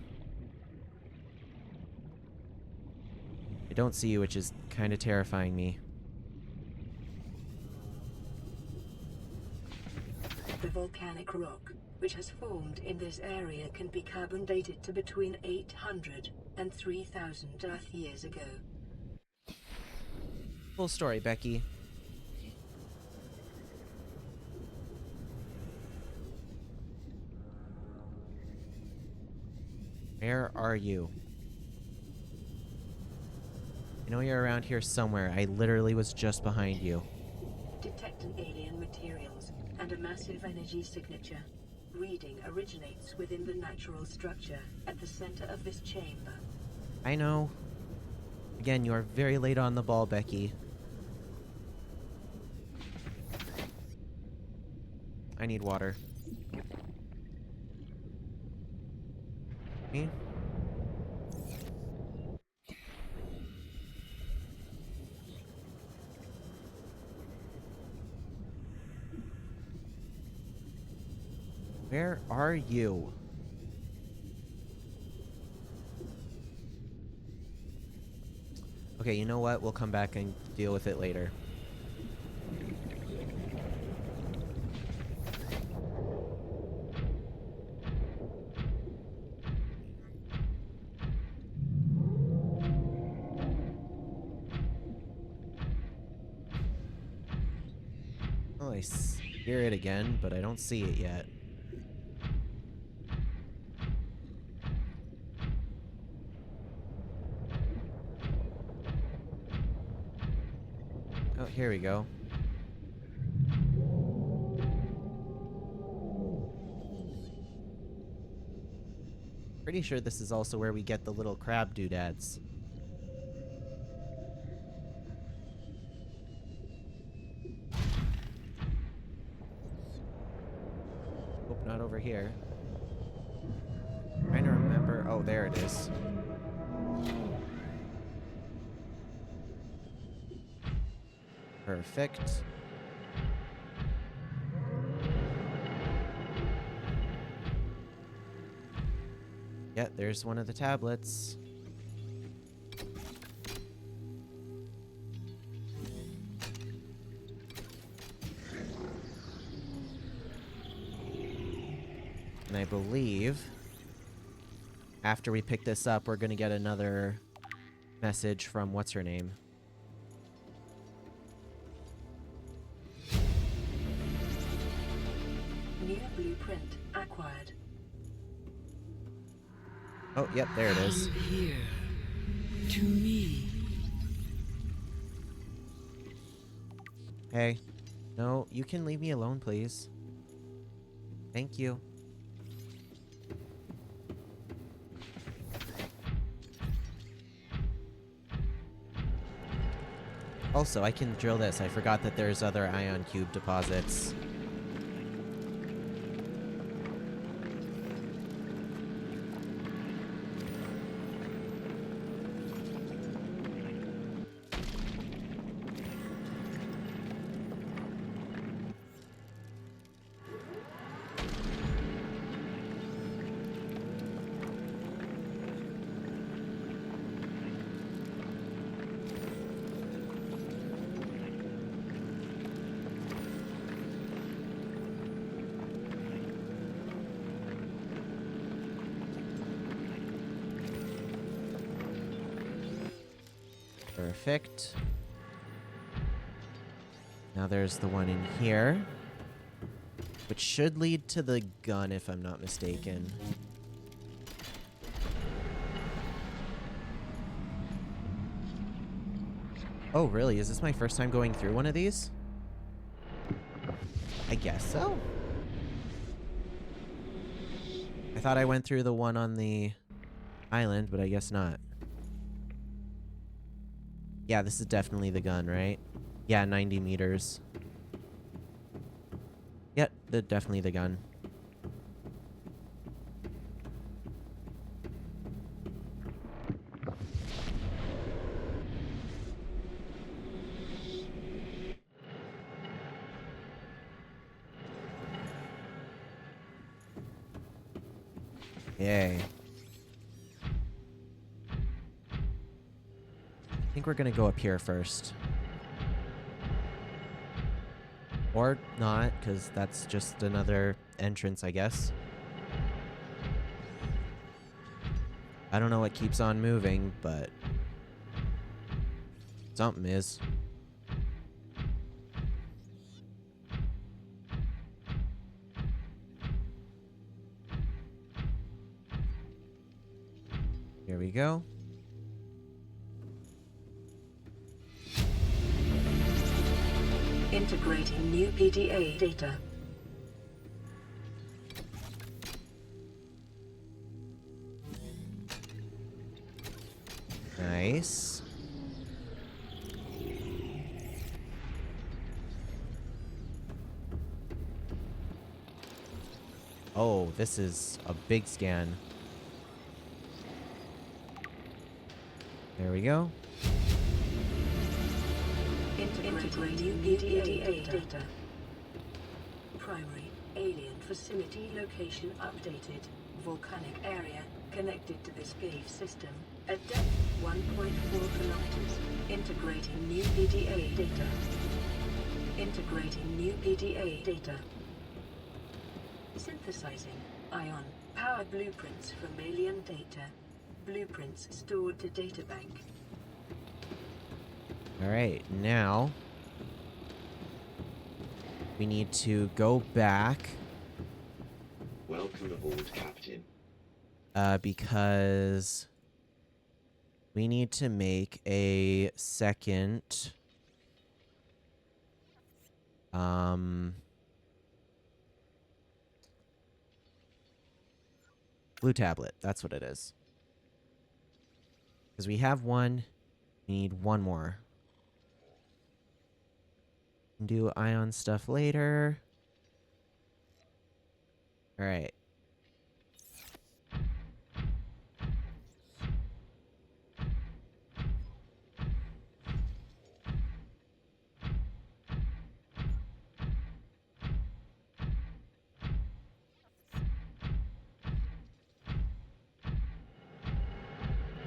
I don't see you, which is kind of terrifying me. The volcanic rock, which has formed in this area, can be carbon dated to between 800 and 3,000 Earth years ago. Full story, Becky. Where are you? I know you're around here somewhere. I literally was just behind you. Detecting alien materials and a massive energy signature. Reading originates within the natural structure at the center of this chamber. I know. Again, you are very late on the ball, Becky. I need water. Me? Where are you? Okay, you know what? We'll come back and deal with it later. Oh, I hear it again, but I don't see it yet. Oh, here we go. Pretty sure this is also where we get the little crab doodads. Hope not over here. Trying to remember. Oh, there it is. Perfect. Yeah, there's one of the tablets. And I believe after we pick this up, we're gonna get another message from what's her name? New blueprint acquired. Oh, yep, there it is. Come here to me. Hey. No, you can leave me alone, please. Thank you. Also, I can drill this. I forgot that there's other ion cube deposits. Perfect. Now there's the one in here, which should lead to the gun if I'm not mistaken. Oh, really? Is this my first time going through one of these? I guess so. I thought I went through the one on the island, but I guess not. Yeah, this is definitely the gun, right? Yeah, 90 meters. Yep, definitely the gun. Yay. I think we're gonna go up here first. Or not, because that's just another entrance, I guess. I don't know what keeps on moving, but something is. Here we go. Integrating new PDA data. Nice. Oh, this is a big scan. There we go. Integrate new PDA data. Primary alien vicinity location updated. Volcanic area connected to this cave system at depth 1.4 kilometers. Integrating new PDA data. Integrating new PDA data. Synthesizing ion power blueprints from alien data. Blueprints stored to databank. Alright, now we need to go back. Welcome aboard, Captain. Because we need to make a second blue tablet. That's what it is. Because we have one, we need one more. Do ion stuff later. All right.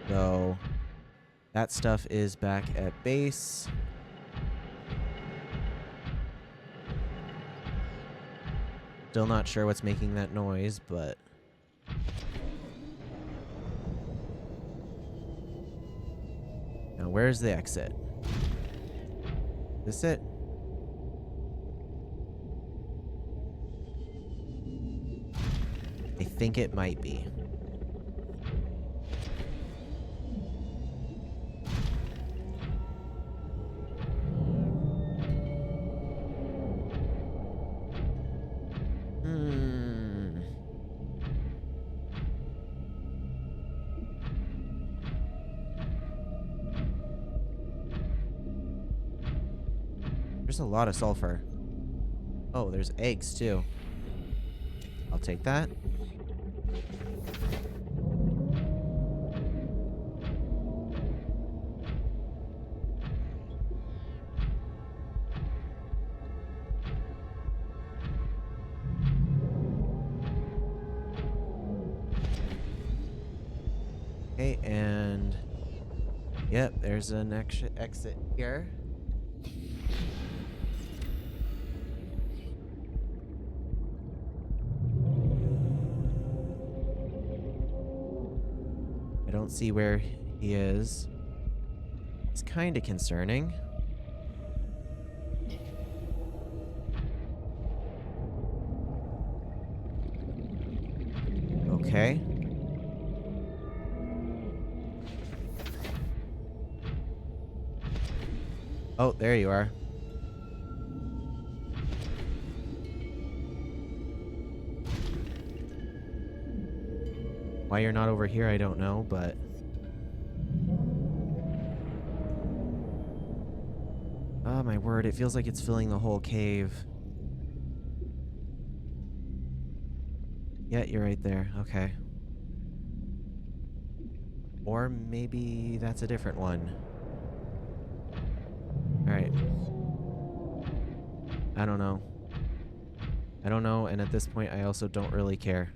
So that stuff is back at base. Still not sure what's making that noise, but now where's the exit? Is this it? I think it might be. There's a lot of sulfur. Oh, there's eggs too. I'll take that. Okay, and yep, there's an exit here. I don't see where he is. It's kind of concerning. Okay. Oh, there you are. Why you're not over here, I don't know, but... Oh my word, it feels like it's filling the whole cave. Yeah, you're right there. Okay. Or maybe that's a different one. Alright. I don't know. I don't know, and at this point I also don't really care.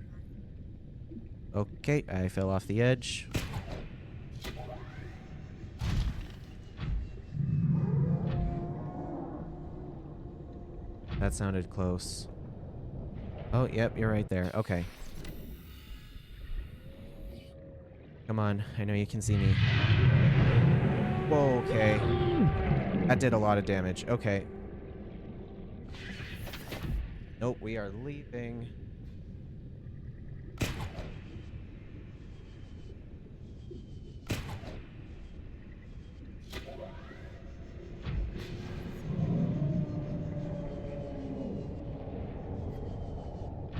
Okay, I fell off the edge. That sounded close. Oh, yep, you're right there. Okay. Come on, I know you can see me. Whoa, okay. That did a lot of damage. Okay. Nope, we are leaving.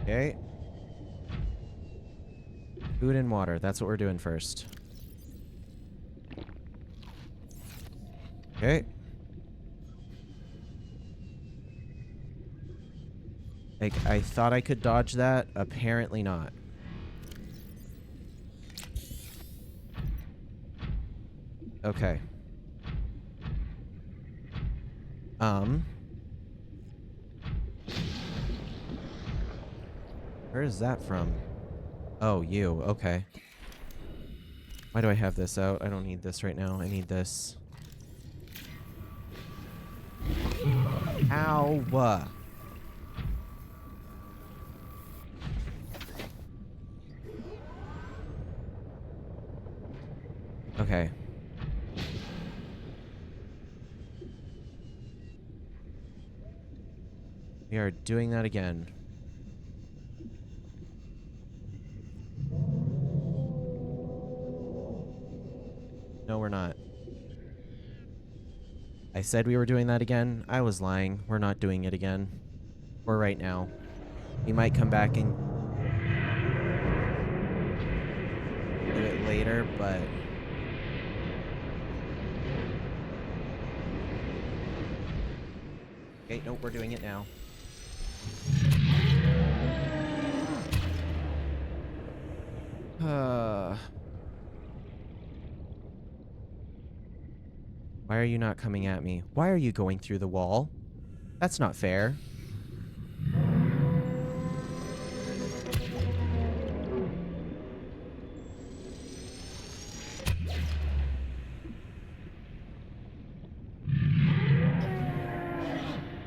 Okay. Food and water. That's what we're doing first. Okay. Like, I thought I could dodge that. Apparently not. Okay. Where is that from? Oh, you. Okay. Why do I have this out? I don't need this right now. I need this. Ow! Okay. We are doing that again. No, we're not. I said we were doing that again. I was lying. We're not doing it again. For right now. We might come back and do it later, but... Okay, nope, we're doing it now. Why are you not coming at me? Why are you going through the wall? That's not fair.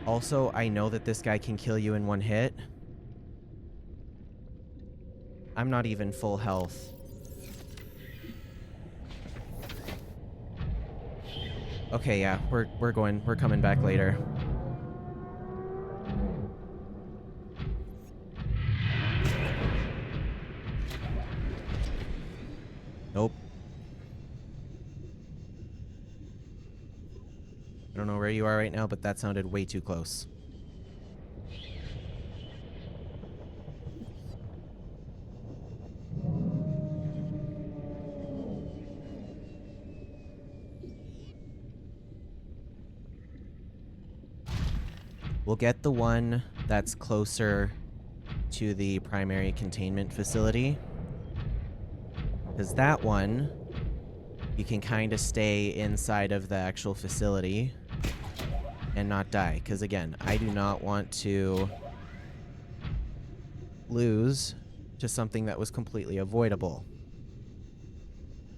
Also, I know that this guy can kill you in one hit. I'm not even full health. Okay, yeah, we're coming back later. Nope. I don't know where you are right now, but that sounded way too close. We'll get the one that's closer to the primary containment facility. Because that one, you can kind of stay inside of the actual facility and not die. Because again, I do not want to lose to something that was completely avoidable.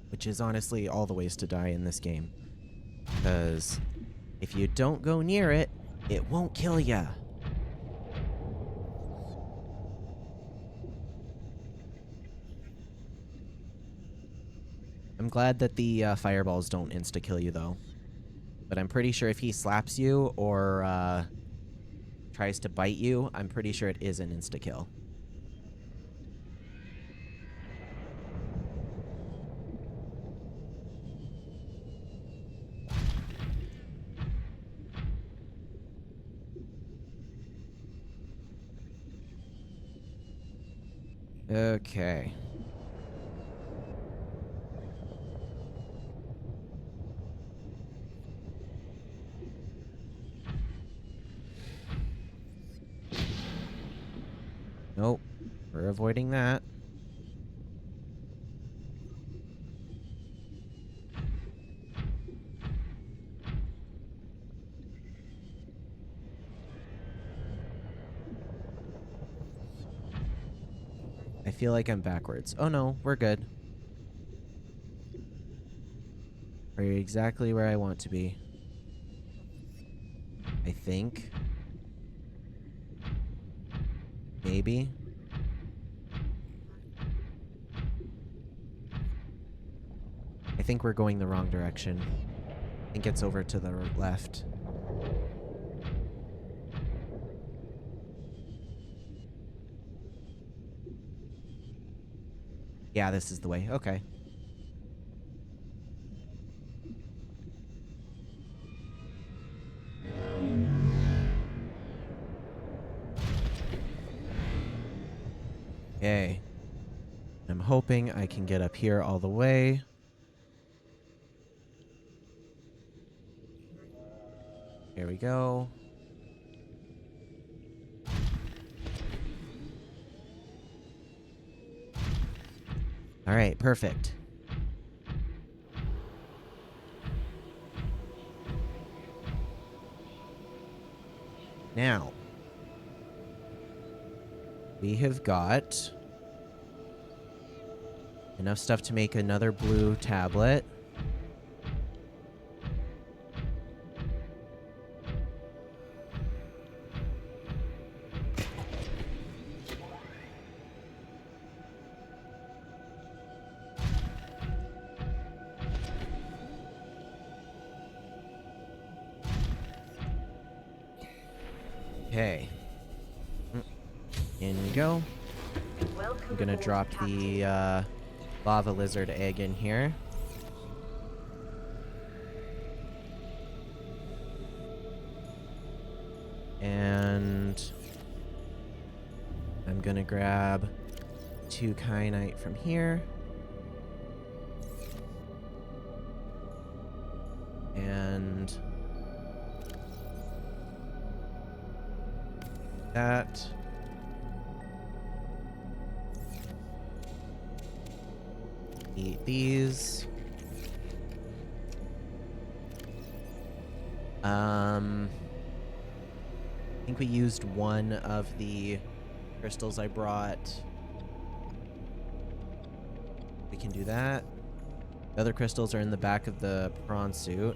Which is honestly all the ways to die in this game. Because if you don't go near it, it won't kill ya. I'm glad that the fireballs don't insta-kill you, though. But I'm pretty sure if he slaps you or tries to bite you, I'm pretty sure it is an insta-kill. Okay. Nope. We're avoiding that. I feel like I'm backwards. Oh no, we're good. We're exactly where I want to be. I think. Maybe. I think we're going the wrong direction. I think it's over to the left. Yeah, this is the way. Okay. Okay. I'm hoping I can get up here all the way. Here we go. All right, perfect. Now, we have got enough stuff to make another blue tablet. Okay. In we go. I'm gonna drop the lava lizard egg in here. And I'm gonna grab 2 kyanite from here. And that. Eat these. I think we used one of the crystals I brought. We can do that. The other crystals are in the back of the prawn suit.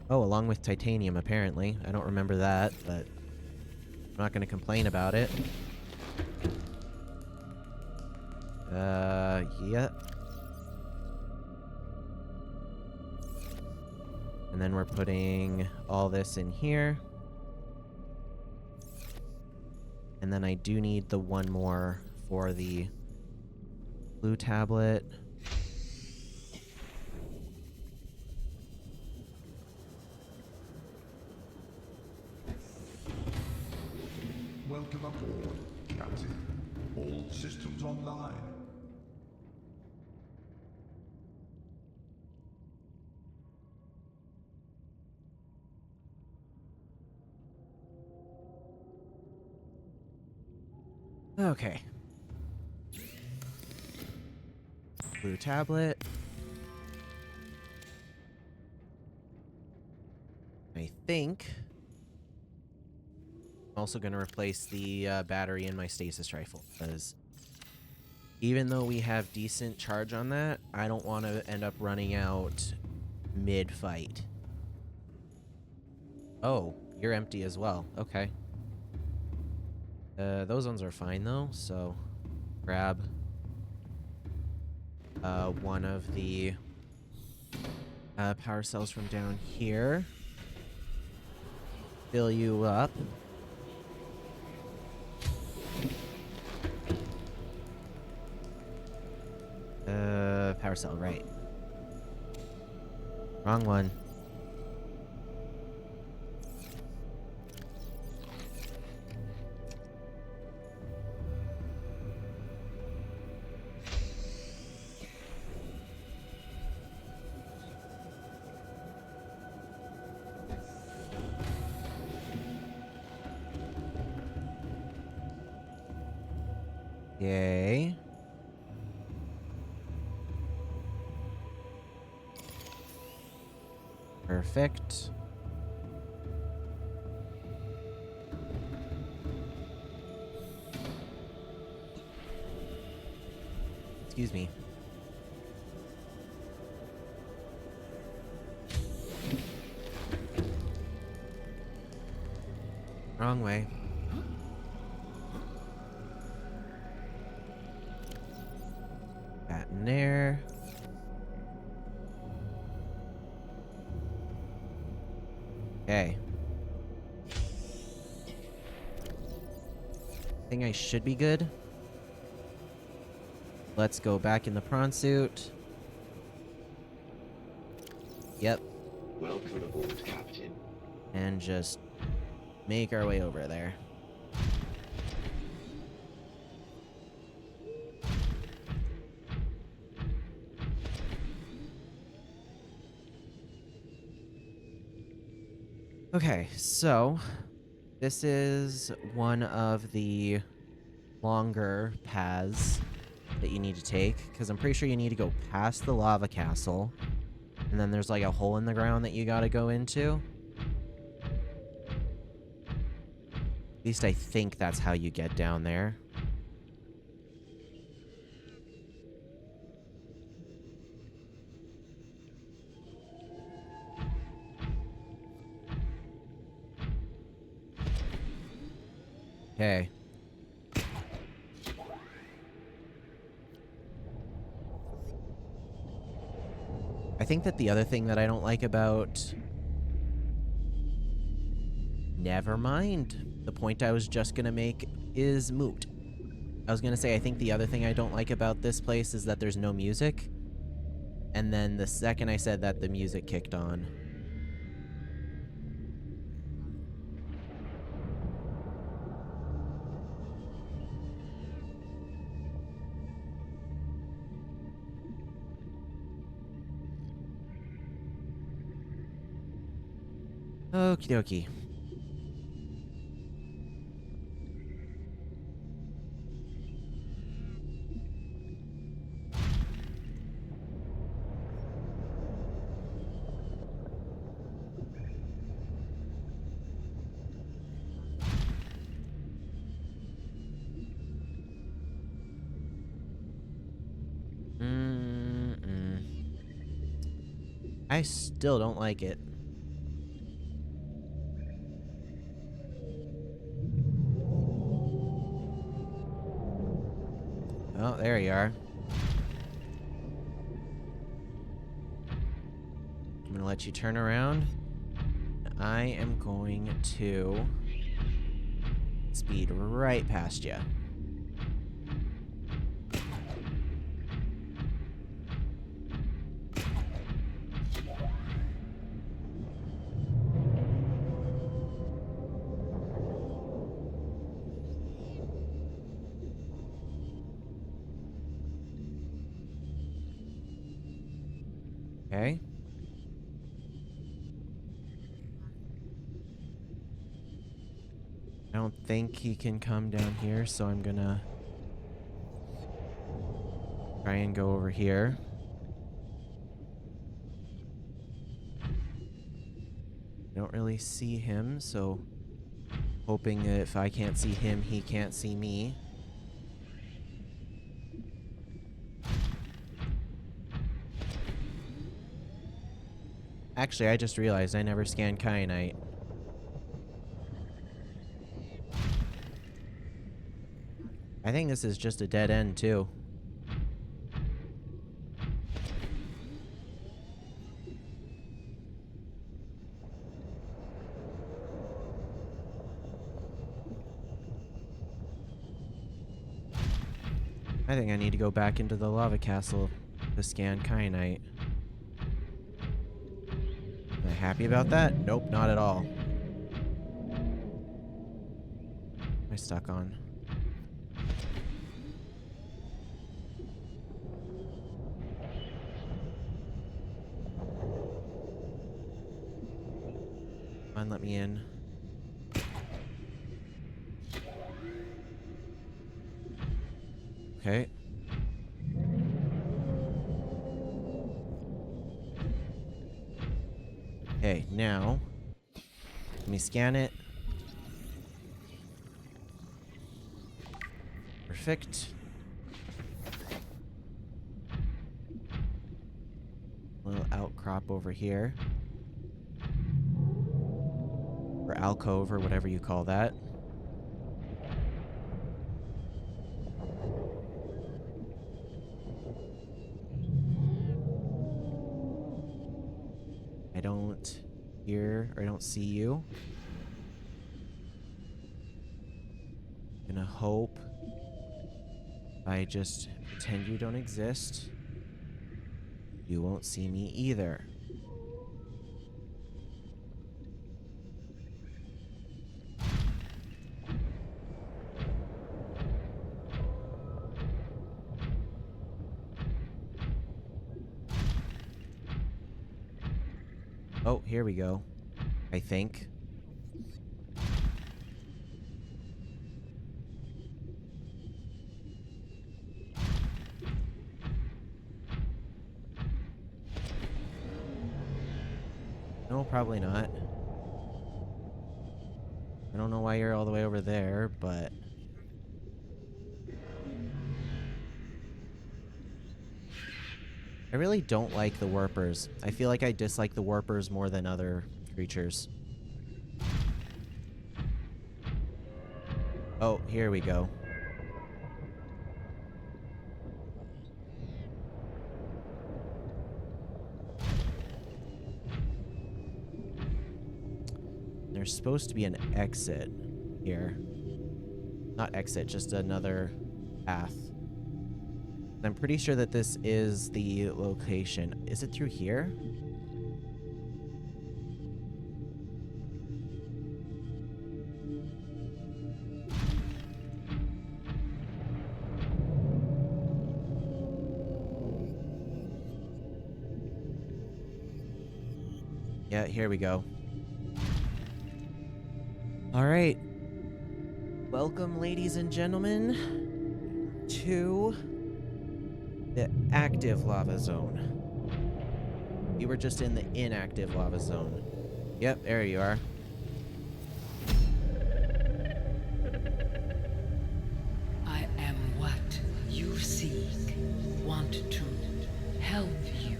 Oh, along with titanium, apparently. I don't remember that, but I'm not going to complain about it. Yeah. And then we're putting all this in here. And then I do need the one more for the blue tablet. Welcome aboard, Captain. All systems online. Okay. Blue tablet. I think I'm also going to replace the battery in my stasis rifle, because even though we have decent charge on that, I don't want to end up running out mid-fight. Oh, you're empty as well. Okay. Those ones are fine, though, so grab one of the power cells from down here. Fill you up. Power cell, right. Wrong one. Yay. Perfect. Excuse me. Wrong way. That in there. Okay. I think I should be good. Let's go back in the prawn suit. Yep. Welcome aboard, Captain. And just make our way over there. Okay, so this is one of the longer paths that you need to take, because I'm pretty sure you need to go past the lava castle, and then there's like a hole in the ground that you gotta go into. At least I think that's how you get down there. Okay. I think that the other thing that I don't like about... Never mind. The point I was just gonna make is moot. I was gonna say, I think the other thing I don't like about this place is that there's no music. And then the second I said that, the music kicked on. Okie dokie. I still don't like it. Oh, there you are. I'm gonna let you turn around. I am going to speed right past you. Okay. I don't think he can come down here, so I'm gonna try and go over here. I don't really see him, so hoping that if I can't see him, he can't see me. Actually, I just realized I never scanned kyanite. I think this is just a dead end, too. I think I need to go back into the lava castle to scan kyanite. Am I happy about that? Nope, not at all. What am I stuck on? Come on, let me in. Okay. Okay, now let me scan it. Perfect. Little outcrop over here. Or alcove, or whatever you call that. I don't hear, or I don't see you. Gonna hope I just pretend you don't exist. You won't see me either. Oh, here we go. I think. No, probably not. I don't know why you're all the way over there, but... I really don't like the warpers. I feel like I dislike the warpers more than other creatures. Oh, here we go. There's supposed to be an exit here. Not exit, just another path. I'm pretty sure that this is the location. Is it through here? Yeah, here we go. All right. Welcome, ladies and gentlemen, to the active lava zone. You were just in the inactive lava zone. Yep, there you are. I am what you seek. Want to help you.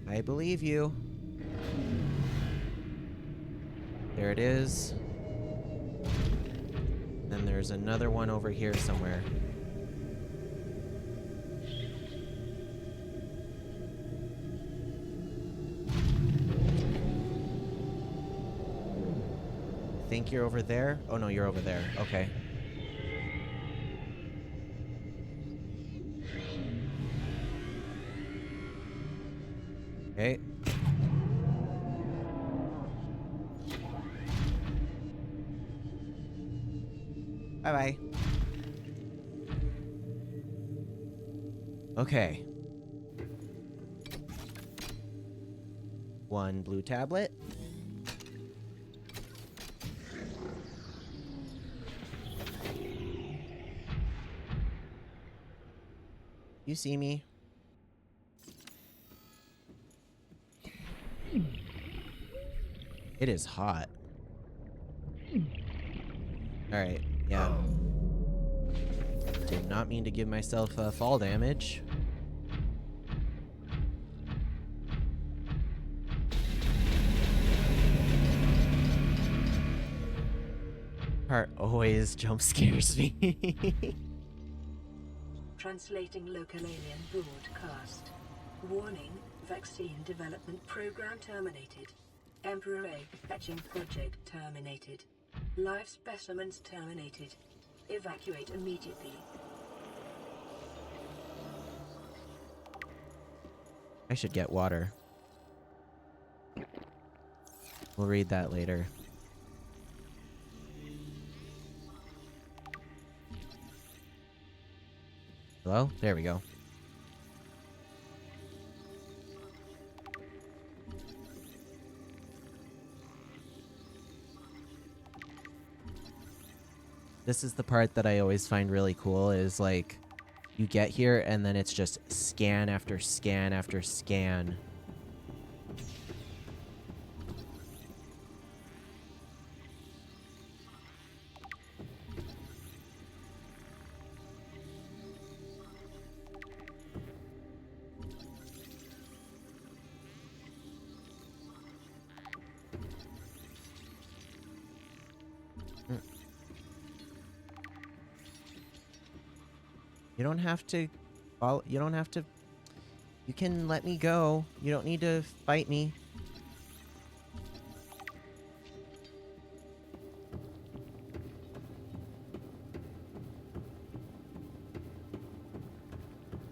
I believe you. There it is. And there's another one over here somewhere. I think you're over there. Oh no, you're over there. Okay. Okay. Bye-bye. Okay. One blue tablet. You see me? It is hot. Alright, yeah. Did not mean to give myself fall damage. Part always jump scares me. Translating local alien broadcast. Warning, vaccine development program terminated. Emperor egg hatching project terminated. Live specimens terminated. Evacuate immediately. I should get water. We'll read that later. Hello? There we go. This is the part that I always find really cool is like you get here and then it's just scan after scan after scan. You don't have to you don't have to. You can let me go. You don't need to fight me.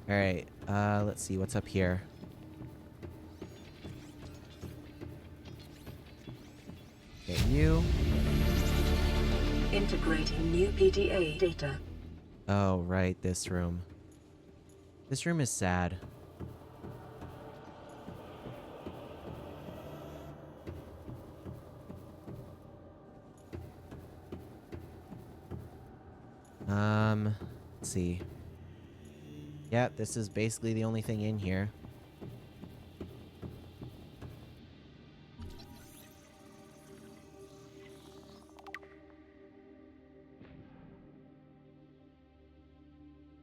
Alright, let's see what's up here. Okay, you. Integrating new PDA data. Oh, right, this room. This room is sad. Let's see. Yeah, this is basically the only thing in here.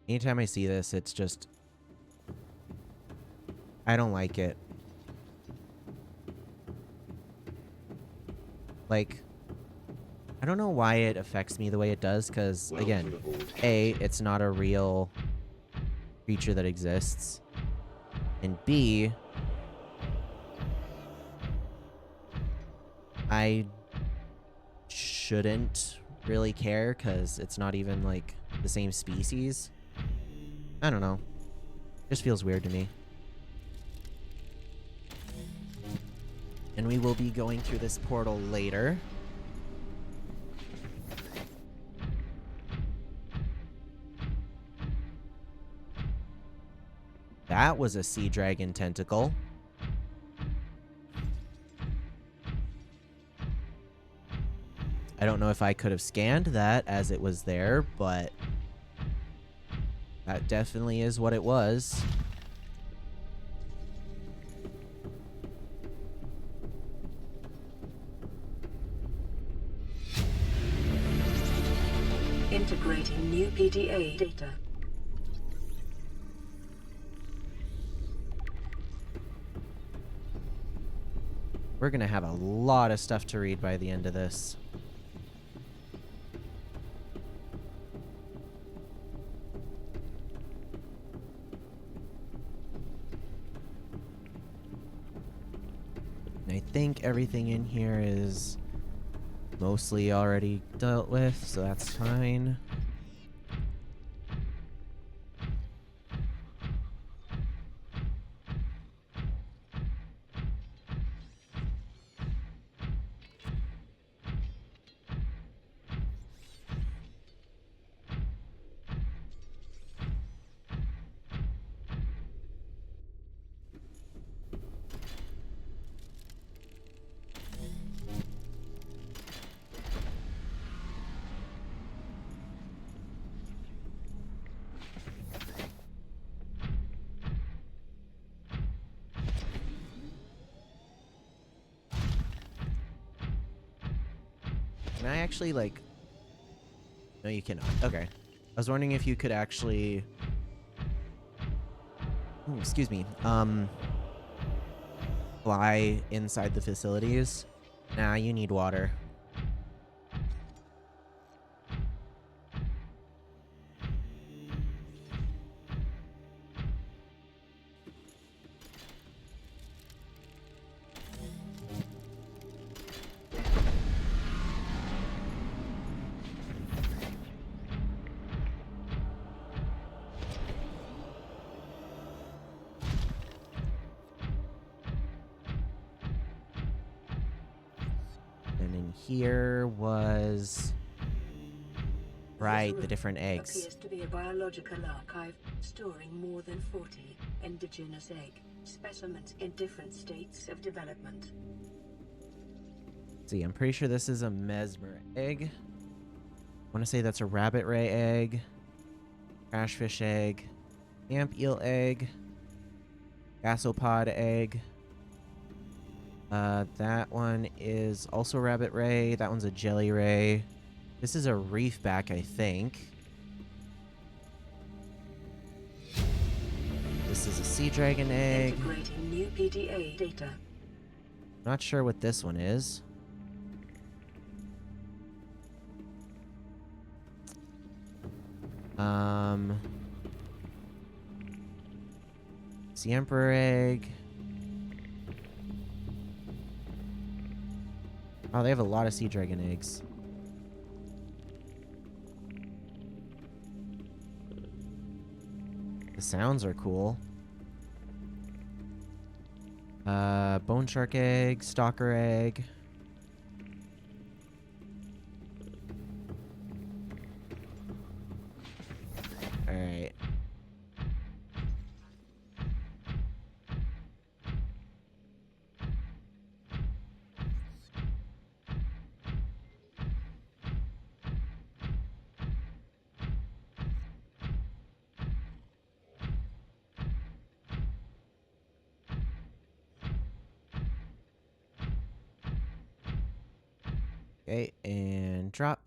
Anytime I see this, it's just... I don't like it. Like, I don't know why it affects me the way it does, because, again, A, it's not a real creature that exists, and B, I shouldn't really care, because it's not even, like, the same species. I don't know. Just feels weird to me. And we will be going through this portal later. That was a sea dragon tentacle. I don't know if I could have scanned that as it was there, but that definitely is what it was. Integrating new PDA data. We're gonna have a lot of stuff to read by the end of this. And I think everything in here is mostly already dealt with, so that's fine. Can I actually, like... No, you cannot. Okay. I was wondering if you could actually... Ooh, excuse me. Fly inside the facilities. Nah, you need water. And in here was... Right, the different eggs. Appears to be a biological archive storing more than 40 indigenous egg specimens in different states of development. See, I'm pretty sure this is a mesmer egg. I want to say that's a rabbit ray egg, crashfish egg, amp eel egg, gasopod egg. That one is also rabbit ray. That one's a jelly ray. This is a reef back, I think. This is a sea dragon egg. Integrating new PDA data. Not sure what this one is. Sea emperor egg. Oh, they have a lot of sea dragon eggs. The sounds are cool. Bone shark egg, stalker egg. Alright. Okay, and drop.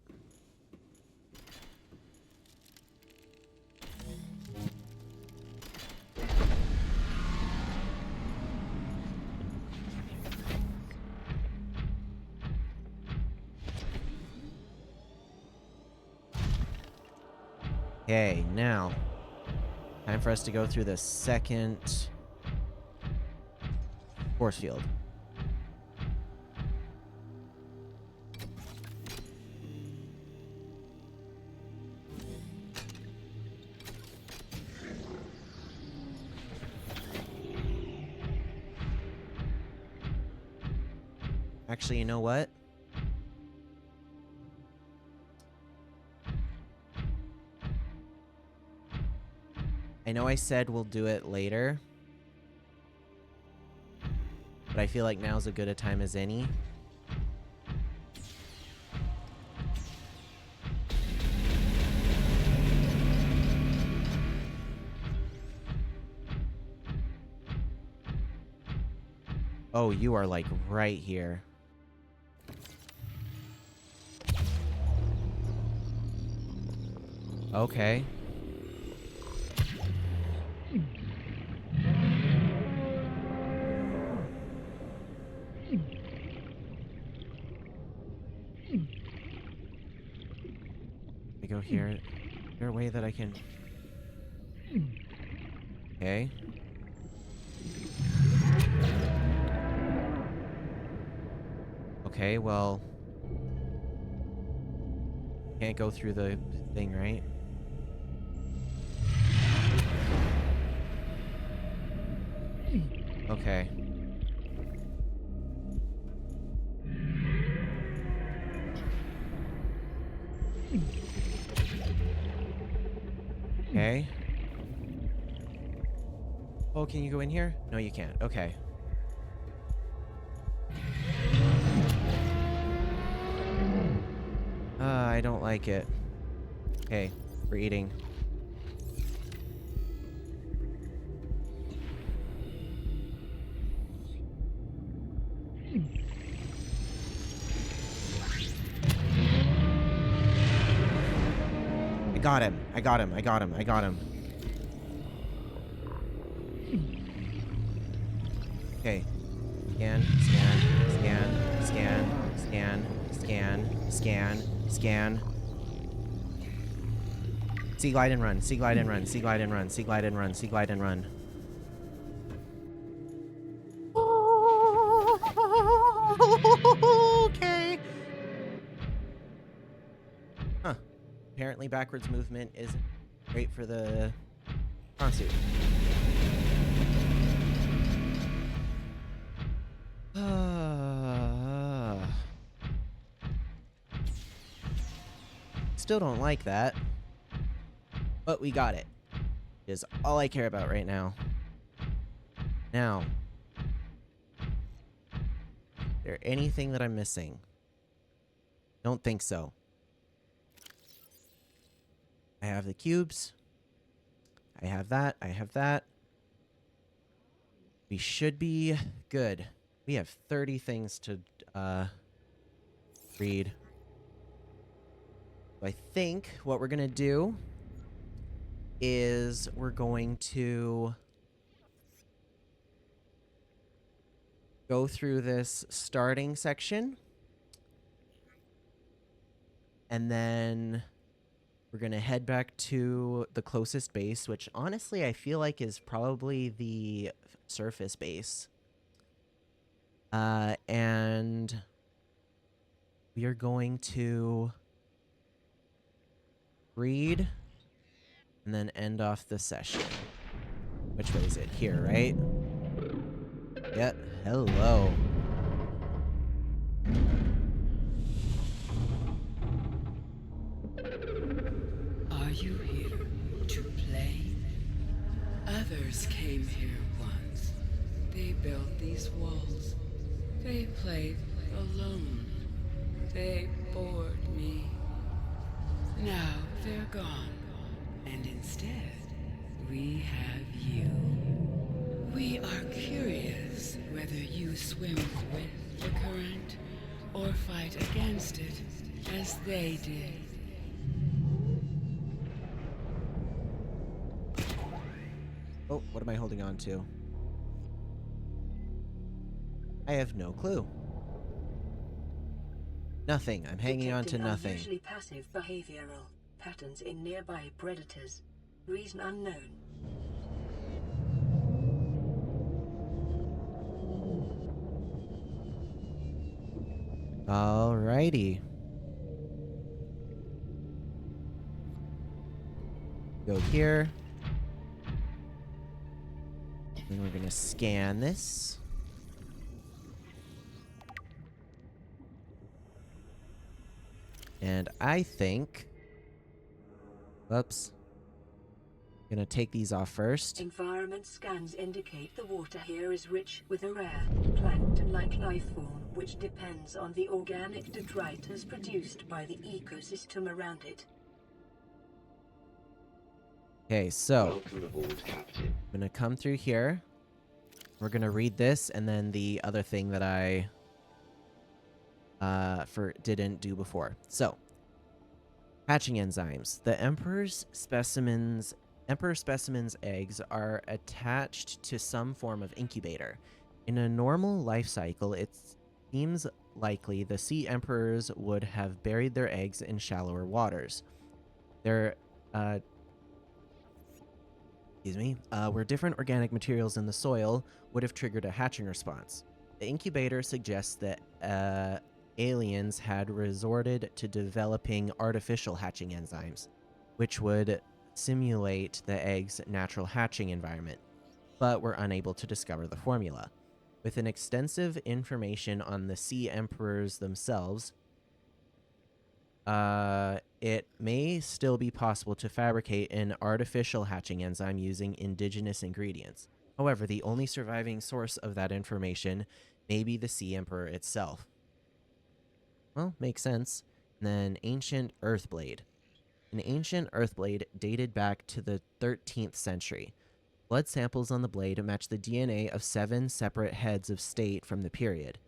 Okay, now time for us to go through the second force field. Actually, you know what? I know I said we'll do it later, but I feel like now's as good a time as any. Oh, you are like right here. Okay. I go here. Is there a way that I can... Okay. Okay, well... Can't go through the thing, right? Okay. Okay. Oh, can you go in here? No, you can't. Okay. I don't like it. Okay, we're eating. got him. I got him. I got him. I got him. Okay. Scan, scan, scan, scan, scan, scan, scan, scan. Sea glide and run, sea glide and run, sea glide and run, sea glide and run, sea glide and run. Okay. Huh. Apparently backwards movement isn't great for the consuit. Still don't like that. But we got it. Is all I care about right now. Now, is there anything that I'm missing? Don't think so. I have the cubes. I have that. I have that. We should be good. We have 30 things to read. So I think what we're going to do is we're going to go through this starting section. And then we're going to head back to the closest base, which honestly I feel like is probably the surface base. And we are going to read and then end off the session. Which way is it? Here, right? Yep. Hello. Are you here to play? Others came here once. They built these walls. They played alone. They bored me. Now they're gone. And instead, we have you. We are curious whether you swim with the current or fight against it as they did. Oh, what am I holding on to? I have no clue. Nothing. I'm hanging on to nothing. Unusually passive behavioral patterns in nearby predators. Reason unknown. Alrighty. Go here. And we're gonna scan this. And I think... Whoops. Gonna take these off first. Environment scans indicate the water here is rich with a rare, plankton-like life form which depends on the organic detritus produced by the ecosystem around it. Okay, so Welcome aboard, Captain. I'm gonna come through here. We're gonna read this, and then the other thing that I didn't do before. So, hatching enzymes. The Emperor specimen's eggs are attached to some form of incubator. In a normal life cycle, it seems likely the sea emperors would have buried their eggs in shallower waters. Where different organic materials in the soil would have triggered a hatching response. The incubator suggests that aliens had resorted to developing artificial hatching enzymes, which would simulate the egg's natural hatching environment, but were unable to discover the formula. With an extensive information on the sea emperors themselves, it may still be possible to fabricate an artificial hatching enzyme using indigenous ingredients. However, the only surviving source of that information may be the sea emperor itself. Well, makes sense. And then ancient Earthblade. An ancient Earthblade dated back to the 13th century. Blood samples on the blade match the DNA of 7 separate heads of state from the period.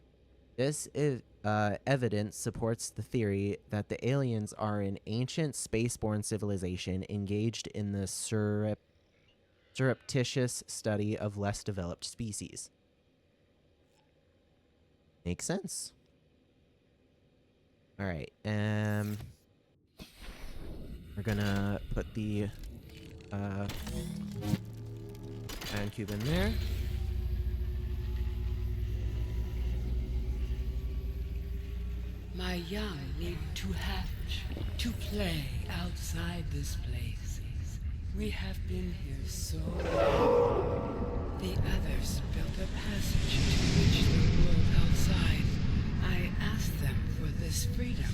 This is, evidence supports the theory that the aliens are an ancient spaceborne civilization engaged in the surreptitious study of less developed species. Makes sense. All right, we're gonna put the ion cube in there. My young need to hatch, to play outside this place. We have been here so long. The others built a passage to reach the world outside. I asked them for this freedom,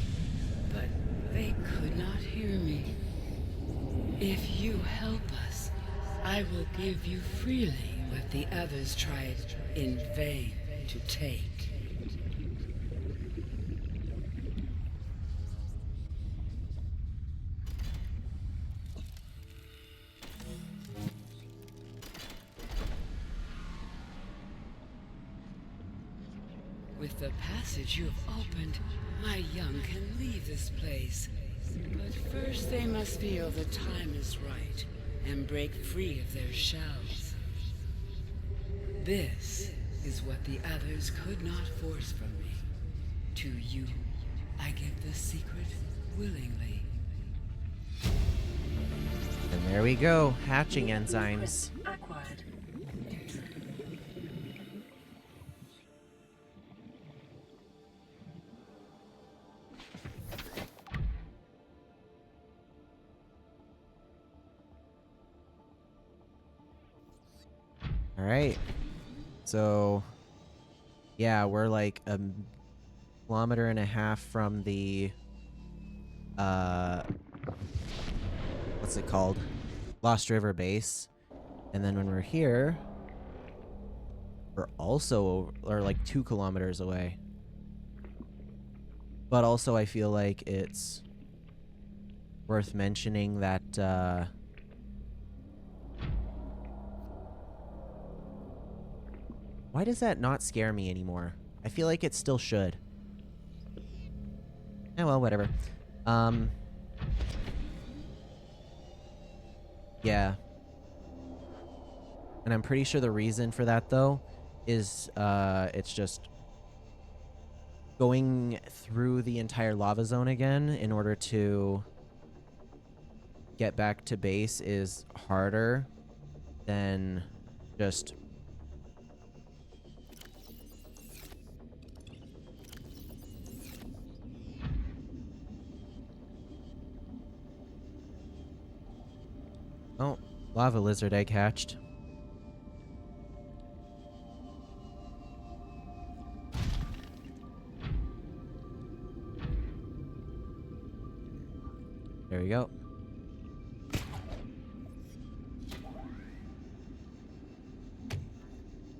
but they could not hear me. If you help us, I will give you freely what the others tried in vain to take. With the passage you have opened, my young can leave this place. But first they must feel the time is right and break free of their shells. This is what the others could not force from me. To you, I give the secret willingly. And there we go, hatching enzymes. Acquired. All right. So, yeah, we're like a kilometer and a half from the, what's it called? Lost River base. And then when we're here, we're also, or like 2 kilometers away. But also I feel like it's worth mentioning that, why does that not scare me anymore? I feel like it still should. Eh, well, whatever. Yeah. And I'm pretty sure the reason for that, though, is, it's just going through the entire lava zone again in order to get back to base is harder than just... Oh, lava lizard egg hatched. There we go.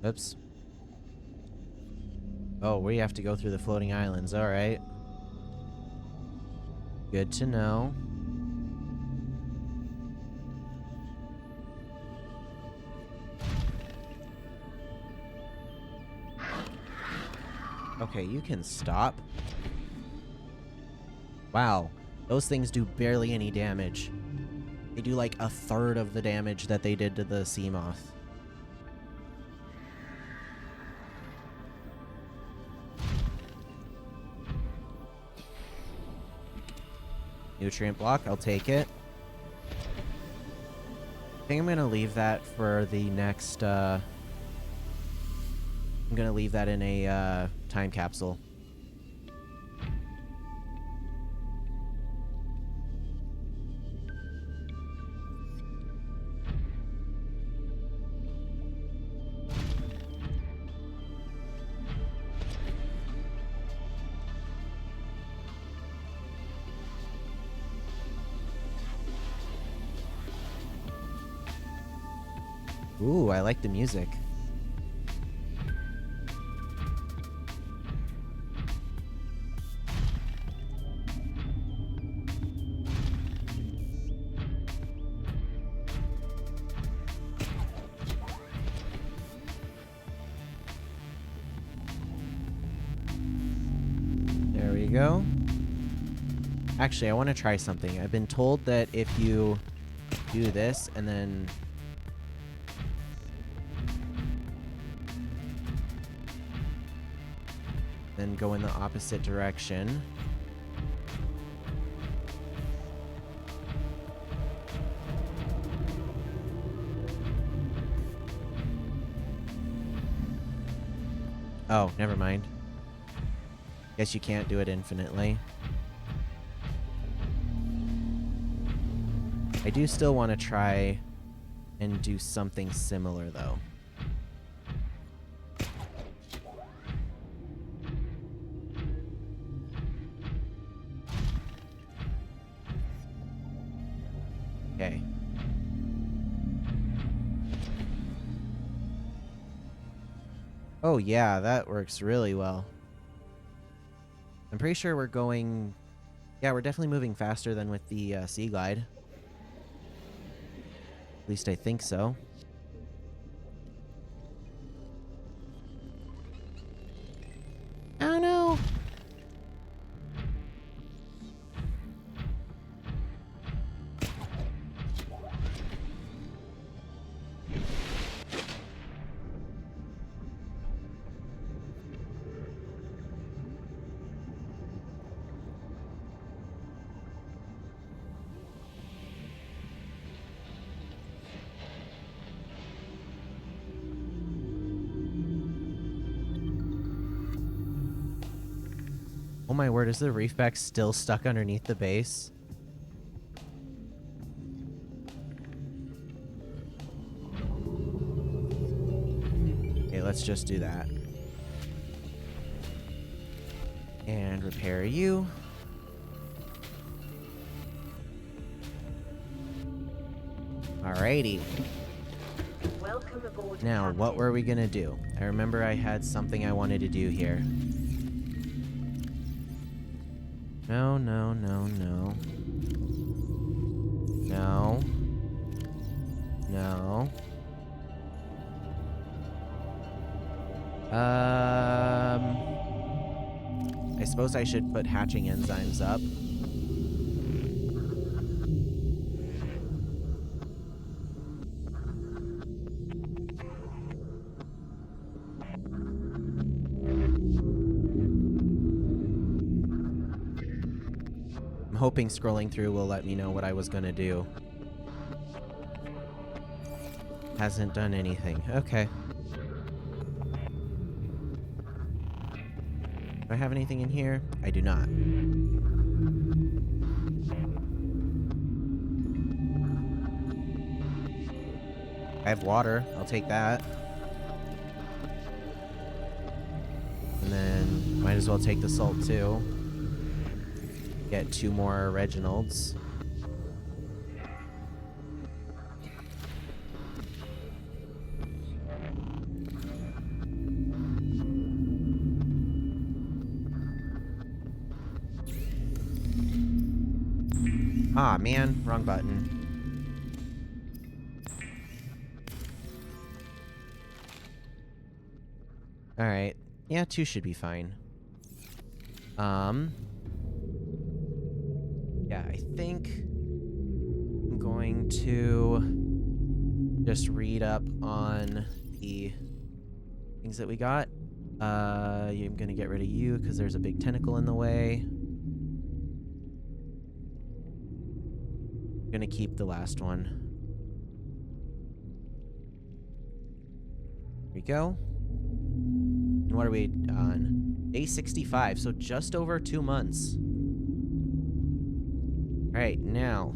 Oops. Oh, we have to go through the floating islands. All right. Good to know. Okay, you can stop. Wow. Those things do barely any damage. They do like 1/3 of the damage that they did to the sea moth. Nutrient block, I'll take it. I think I'm gonna leave that for the next, I'm gonna leave that in a, time capsule. Ooh, I like the music. go. Actually, I want to try something. I've been told that if you do this and then go in the opposite direction. Oh, never mind. Guess you can't do it infinitely. I do still want to try and do something similar, though. Okay. Oh yeah, that works really well. I'm pretty sure we're going... Yeah, we're definitely moving faster than with the Sea Glide. At least I think so. Oh no! Oh my word, is the reefback still stuck underneath the base? Okay, let's just do that. And repair you. Alrighty. Welcome aboard, Now, Captain. what were we gonna do? I remember I had something I wanted to do here. No, no, no, no. No. No. I suppose I should put hatching enzymes up. I'm hoping scrolling through will let me know what I was gonna do. Hasn't done anything. Okay. Do I have anything in here? I do not. I have water. I'll take that. And then might as well take the salt too. Get 2 more Reginalds. Ah, man, wrong button. Alright. Yeah, 2 should be fine. Yeah, I think I'm going to just read up on the things that we got. I'm gonna get rid of you because there's a big tentacle in the way. Gonna keep the last one. Here we go. And what are we on? Day 65, so just over 2 months. Alright, now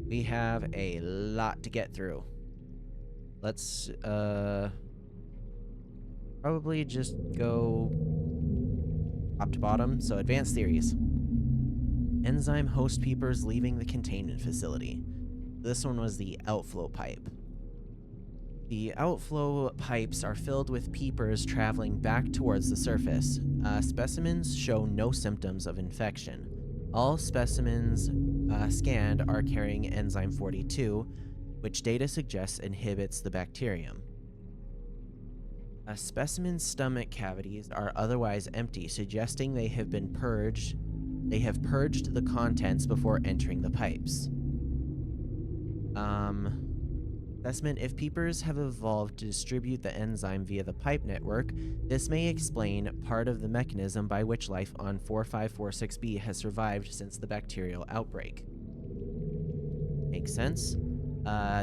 we have a lot to get through. Let's probably just go top to bottom. So advanced theories. Enzyme host peepers leaving the containment facility. This one was the outflow pipe. The outflow pipes are filled with peepers traveling back towards the surface. Specimens show no symptoms of infection. All specimens scanned are carrying enzyme 42, which data suggests inhibits the bacterium. Specimen's stomach cavities are otherwise empty, suggesting they have been purged They have purged the contents before entering the pipes. Assessment: if peepers have evolved to distribute the enzyme via the pipe network, this may explain part of the mechanism by which life on 4546b has survived since the bacterial outbreak. Makes sense.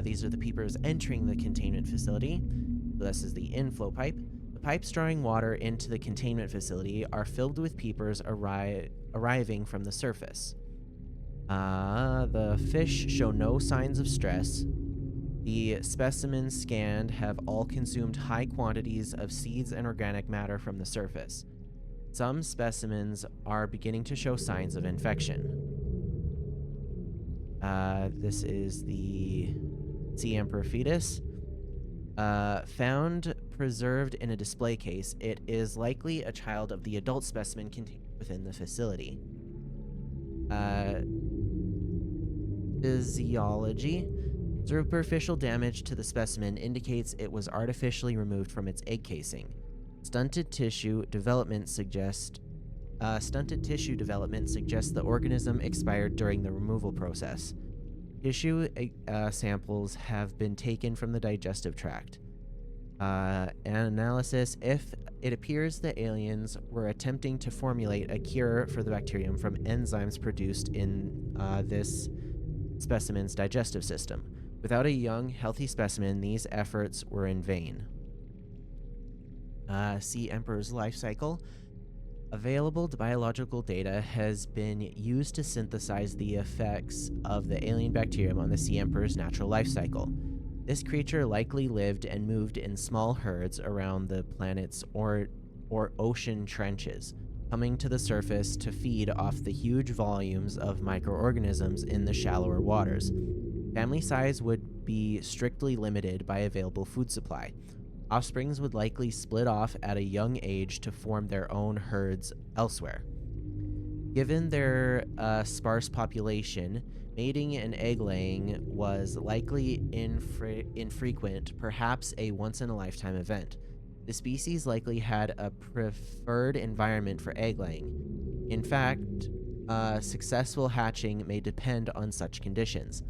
These are the peepers entering the containment facility. So this is the inflow pipe. The pipes drawing water into the containment facility are filled with peepers arriving from the surface. The fish show no signs of stress. The specimens scanned have all consumed high quantities of seeds and organic matter from the surface. Some specimens are beginning to show signs of infection. This is the Sea Emperor fetus. Found preserved in a display case, it is likely a child of the adult specimen contained within the facility. Physiology. Superficial damage to the specimen indicates it was artificially removed from its egg casing. Stunted tissue development suggests the organism expired during the removal process. Tissue samples have been taken from the digestive tract. Analysis: if it appears the aliens were attempting to formulate a cure for the bacterium from enzymes produced in this specimen's digestive system. Without a young, healthy specimen, these efforts were in vain. Sea Emperor's life cycle. Available biological data has been used to synthesize the effects of the alien bacterium on the Sea Emperor's natural life cycle. This creature likely lived and moved in small herds around the planet's or ocean trenches, coming to the surface to feed off the huge volumes of microorganisms in the shallower waters. Family size would be strictly limited by available food supply. Offsprings would likely split off at a young age to form their own herds elsewhere. Given their sparse population, mating and egg-laying was likely infrequent, perhaps a once-in-a-lifetime event. The species likely had a preferred environment for egg-laying. In fact, successful hatching may depend on such conditions.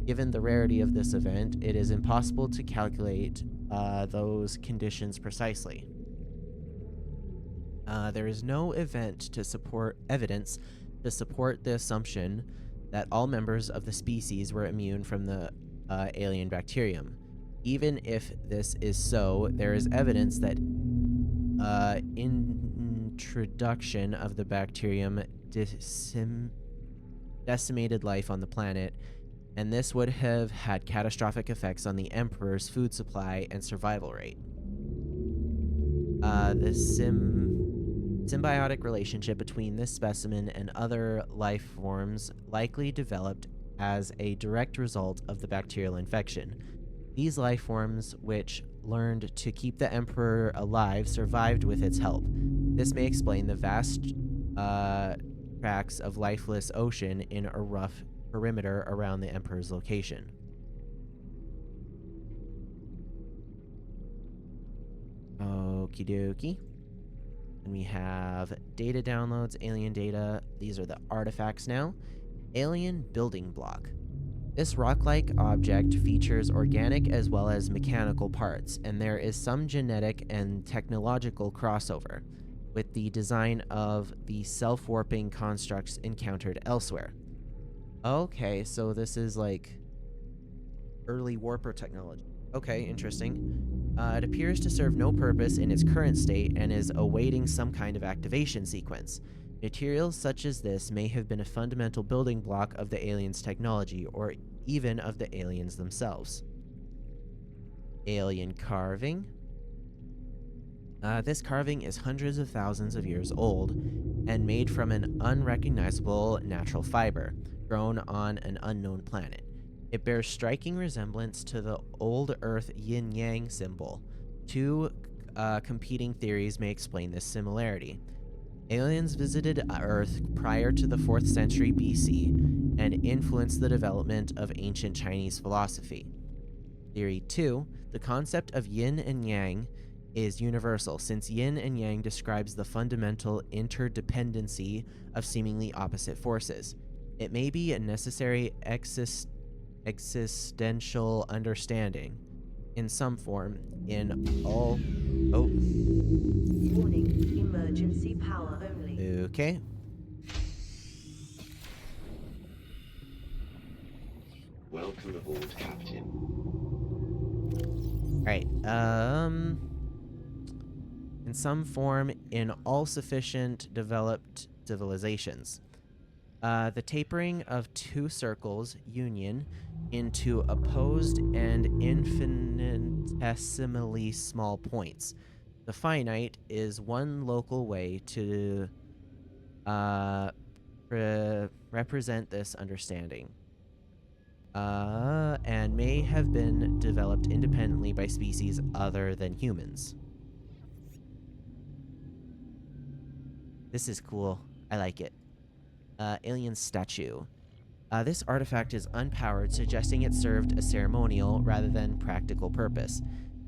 Given the rarity of this event, it is impossible to calculate those conditions precisely. There is no evidence to support the assumption that all members of the species were immune from the alien bacterium. Even if this is so, there is evidence that introduction of the bacterium decimated life on the planet, and this would have had catastrophic effects on the Emperor's food supply and survival rate. The symbiotic relationship between this specimen and other life forms likely developed as a direct result of the bacterial infection. These life forms, which learned to keep the Emperor alive, survived with its help. This may explain the vast tracts of lifeless ocean in a rough perimeter around the Emperor's location. Okie dokie. And we have data downloads, alien data. These are the artifacts now. Alien building block. This rock-like object features organic as well as mechanical parts, and there is some genetic and technological crossover with the design of the self-warping constructs encountered elsewhere. Okay, so this is like early warper technology. Okay, interesting. It appears to serve no purpose in its current state and is awaiting some kind of activation sequence. Materials such as this may have been a fundamental building block of the aliens' technology, or even of the aliens themselves. Alien carving. This carving is hundreds of thousands of years old and made from an unrecognizable natural fiber, grown on an unknown planet. It bears striking resemblance to the old Earth yin-yang symbol. Two competing theories may explain this similarity. Aliens visited Earth prior to the 4th century BC and influenced the development of ancient Chinese philosophy. Theory 2, the concept of yin and yang is universal, since yin and yang describes the fundamental interdependency of seemingly opposite forces. It may be a necessary existential understanding in some form in all... Oh. Warning, emergency power only. Okay. Welcome aboard, Captain. Alright, in some form in all sufficient developed civilizations. The tapering of two circles, union, into opposed and infinitesimally small points. The finite is one local way to represent this understanding. And may have been developed independently by species other than humans. This is cool. I like it. Alien statue. This artifact is unpowered, suggesting it served a ceremonial rather than practical purpose.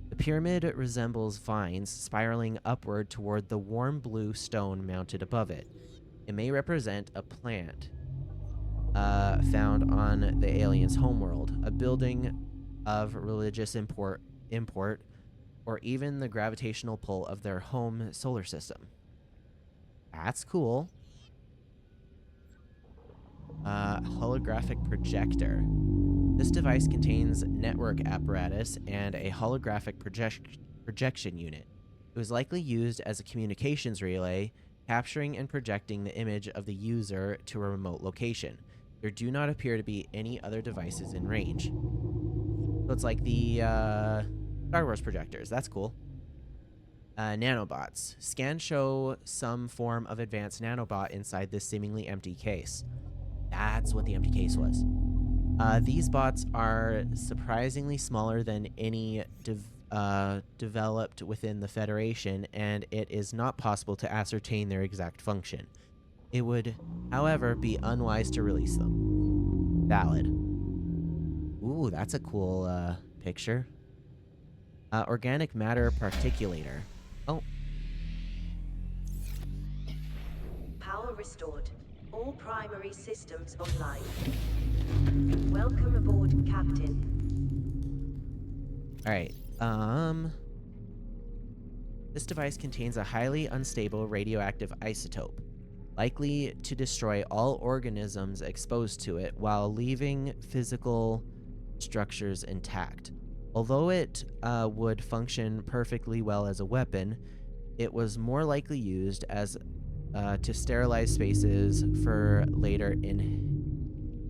The pyramid resembles vines spiraling upward toward the warm blue stone mounted above it. It may represent a plant found on the aliens' homeworld, a building of religious import, or even the gravitational pull of their home solar system. That's cool. Holographic projector. This device contains network apparatus and a holographic projection unit. It was likely used as a communications relay, capturing and projecting the image of the user to a remote location. There do not appear to be any other devices in range. So it's like the Star Wars projectors. That's cool. Nanobots. Scans show some form of advanced nanobot inside this seemingly empty case. That's what the empty case was. These bots are surprisingly smaller than any developed within the Federation, and it is not possible to ascertain their exact function. It would, however, be unwise to release them. Valid. Ooh, that's a cool picture. Organic matter particulator. Oh. Power restored. All primary systems online. Welcome aboard, Captain. Alright, this device contains a highly unstable radioactive isotope, likely to destroy all organisms exposed to it while leaving physical structures intact. Although it would function perfectly well as a weapon, it was more likely used as to sterilize spaces for later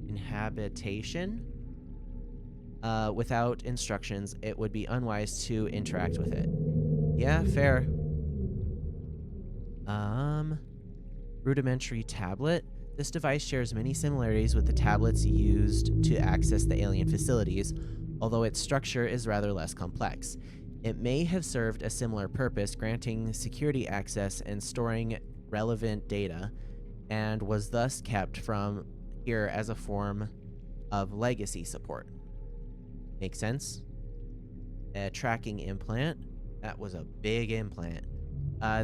inhabitation. Without instructions, it would be unwise to interact with it. Yeah, fair. Rudimentary tablet. This device shares many similarities with the tablets used to access the alien facilities, although its structure is rather less complex. It may have served a similar purpose, granting security access and storing relevant data, and was thus kept from here as a form of legacy support. Makes sense? A tracking implant. That was a big implant.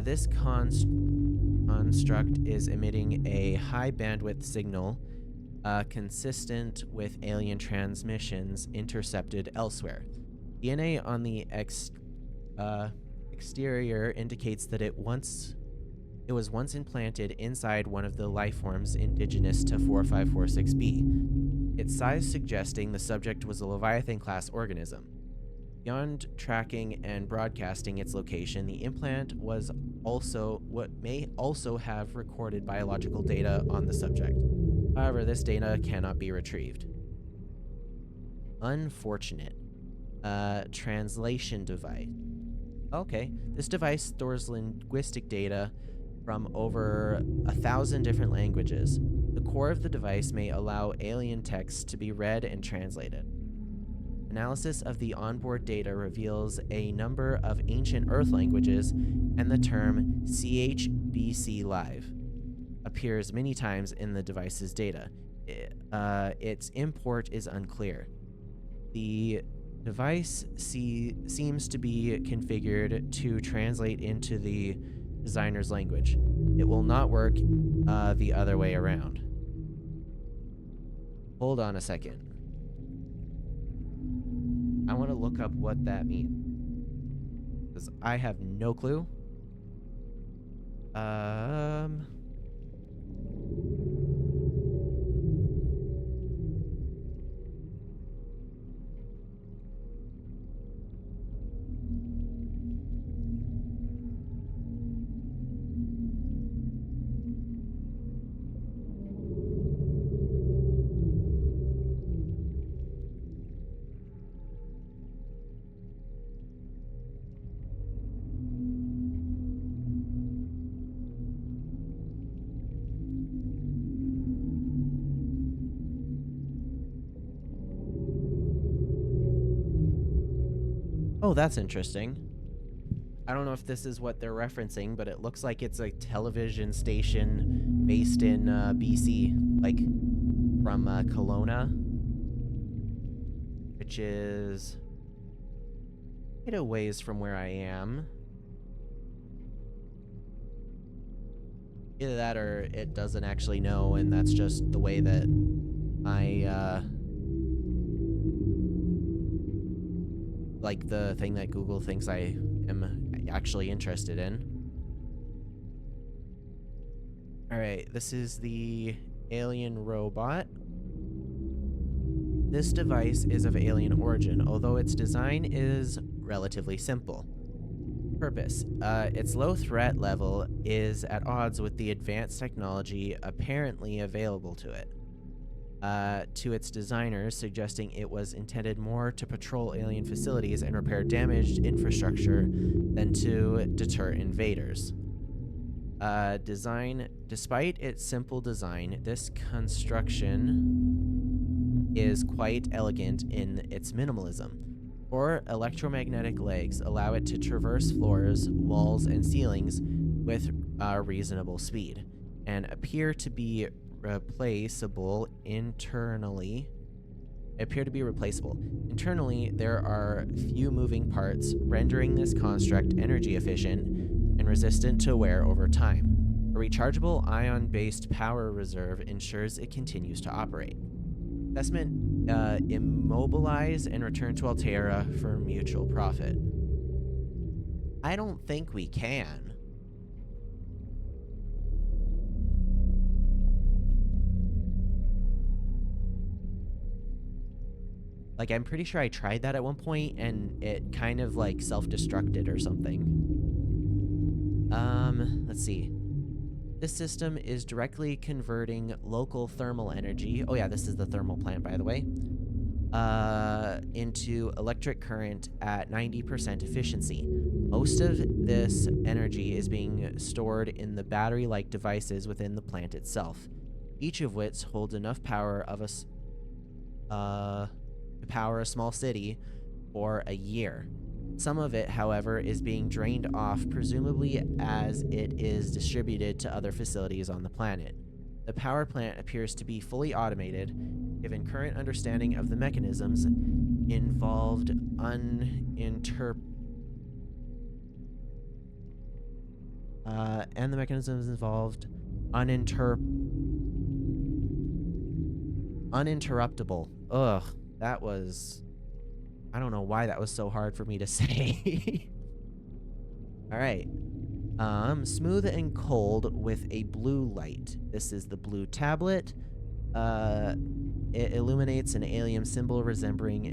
This construct is emitting a high bandwidth signal consistent with alien transmissions intercepted elsewhere. DNA on the exterior indicates that it was once implanted inside one of the lifeforms indigenous to 4546b. Its size suggesting the subject was a Leviathan-class organism. Beyond tracking and broadcasting its location, the implant was also what may also have recorded biological data on the subject. However, this data cannot be retrieved. Unfortunate. Translation device. Okay, this device stores linguistic data from over 1,000 different languages. The core of the device may allow alien texts to be read and translated. Analysis of the onboard data reveals a number of ancient Earth languages, and the term CHBC Live appears many times in the device's data. Its import is unclear. The Device seems to be configured to translate into the designer's language. It will not work the other way around. Hold on a second. I want to look up what that means, because I have no clue. Oh, that's interesting. I don't know if this is what they're referencing, but it looks like it's a television station based in BC, like from Kelowna, which is quite a ways from where I am. Either that or it doesn't actually know, and that's just the way that I like the thing that Google thinks I am actually interested in. Alright, this is the alien robot. This device is of alien origin, although its design is relatively simple. Purpose. Its low threat level is at odds with the advanced technology apparently available to it. To its designers, suggesting it was intended more to patrol alien facilities and repair damaged infrastructure than to deter invaders. Despite its simple design, this construction is quite elegant in its minimalism. 4 electromagnetic legs allow it to traverse floors, walls, and ceilings with reasonable speed, and appear to be replaceable internally. Internally, there are few moving parts, rendering this construct energy efficient and resistant to wear over time. A rechargeable ion-based power reserve ensures it continues to operate. Assessment: immobilize and return to Altera for mutual profit. I don't think we can. Like, I'm pretty sure I tried that at one point, and it kind of, like, self-destructed or something. Let's see. This system is directly converting local thermal energy. Oh yeah, this is the thermal plant, by the way. Into electric current at 90% efficiency. Most of this energy is being stored in the battery-like devices within the plant itself, each of which holds enough power of to power a small city for a year. Some of it, however, is being drained off, presumably as it is distributed to other facilities on the planet. The power plant appears to be fully automated, given current understanding of the mechanisms involved uninterruptible. Ugh, that was... I don't know why that was so hard for me to say. Alright. Smooth and cold with a blue light. This is the blue tablet. It illuminates an alien symbol resembling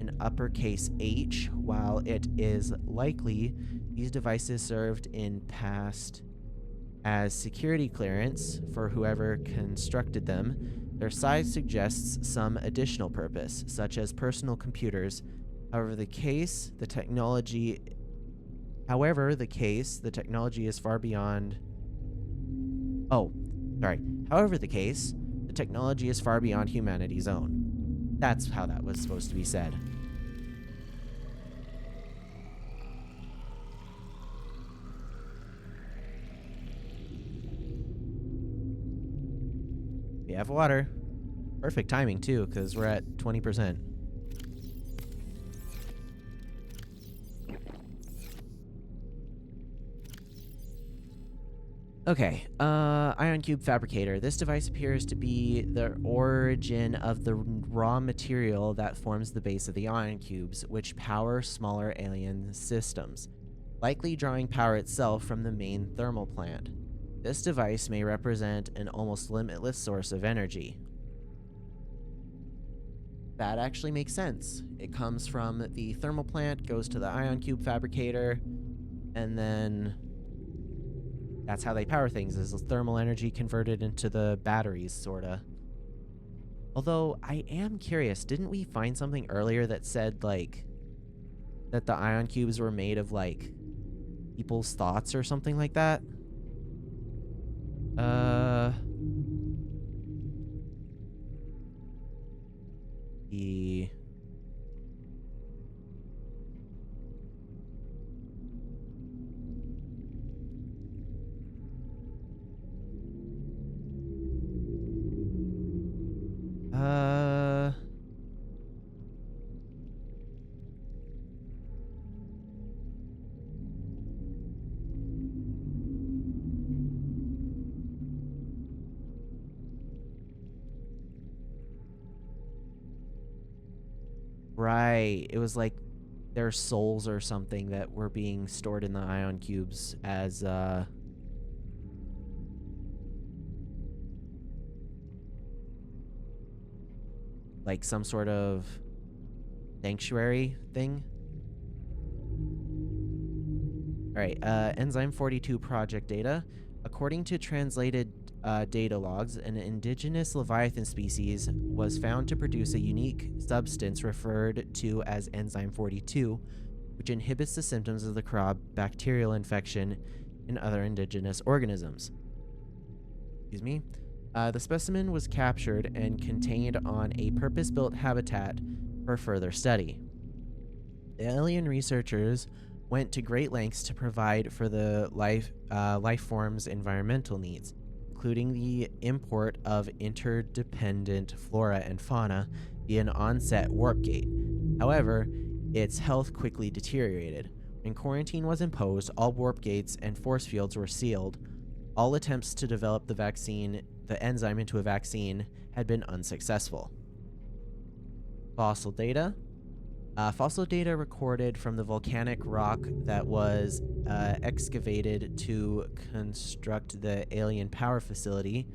an uppercase H. While it is likely these devices served in past as security clearance for whoever constructed them, their size suggests some additional purpose, such as personal computers. However, the technology is far beyond... However the case, the technology is far beyond humanity's own. That's how that was supposed to be said. We have water. Perfect timing, too, because we're at 20%. Okay, ion cube fabricator. This device appears to be the origin of the raw material that forms the base of the ion cubes, which power smaller alien systems, likely drawing power itself from the main thermal plant. This device may represent an almost limitless source of energy. That actually makes sense. It comes from the thermal plant, goes to the ion cube fabricator, and then that's how they power things, is thermal energy converted into the batteries, sorta. Although, I am curious, didn't we find something earlier that said, like, that the ion cubes were made of, like, people's thoughts or something like that? The... Right. It was like their souls or something that were being stored in the ion cubes as, like some sort of sanctuary thing. Alright, Enzyme 42 project data. According to translated data logs, an indigenous Leviathan species was found to produce a unique substance referred to as Enzyme 42, which inhibits the symptoms of the crab bacterial infection in other indigenous organisms. Excuse me. The specimen was captured and contained on a purpose-built habitat for further study. The alien researchers went to great lengths to provide for the life form's environmental needs, including the import of interdependent flora and fauna via an on-set warp gate. However, its health quickly deteriorated. When quarantine was imposed, all warp gates and force fields were sealed. All attempts to develop the enzyme into a vaccine had been unsuccessful. Fossil data. Fossil data recorded from the volcanic rock that was excavated to construct the alien power facility.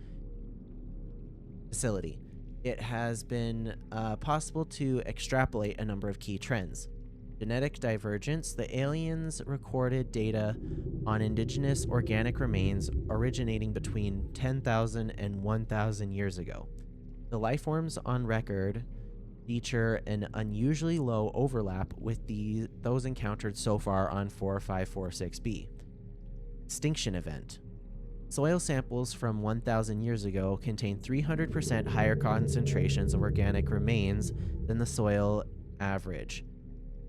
It has been possible to extrapolate a number of key trends. Genetic divergence. The aliens recorded data on indigenous organic remains originating between 10,000 and 1,000 years ago. The life forms on record feature an unusually low overlap with those encountered so far on 4546b. Extinction event. Soil samples from 1,000 years ago contain 300% higher concentrations of organic remains than the soil average.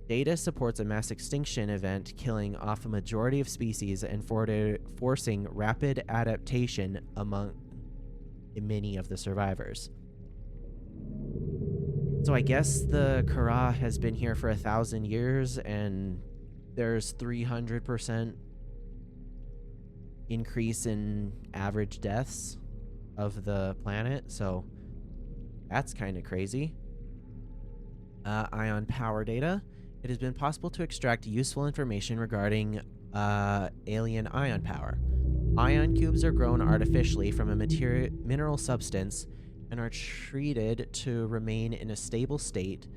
Data supports a mass extinction event killing off a majority of species and forcing rapid adaptation among many of the survivors. So I guess the Kara has been here for 1,000 years and there's 300% increase in average deaths of the planet, so that's kind of crazy. Ion power data. It has been possible to extract useful information regarding alien ion power. Ion cubes are grown artificially from a mineral substance and are treated to remain in a stable state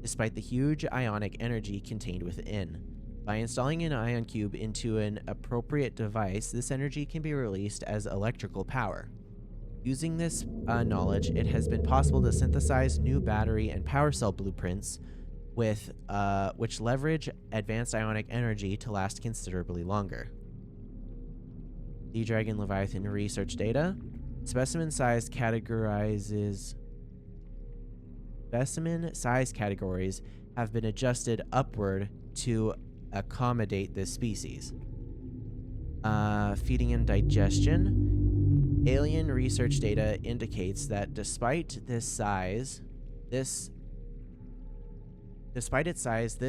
despite the huge ionic energy contained within. By installing an ion cube into an appropriate device, this energy can be released as electrical power. Using this knowledge, it has been possible to synthesize new battery and power cell blueprints with which leverage advanced ionic energy to last considerably longer. Sea Dragon Leviathan research data. Specimen size categories have been adjusted upward to accommodate this species. Feeding and digestion. Alien research data indicates that despite its size, this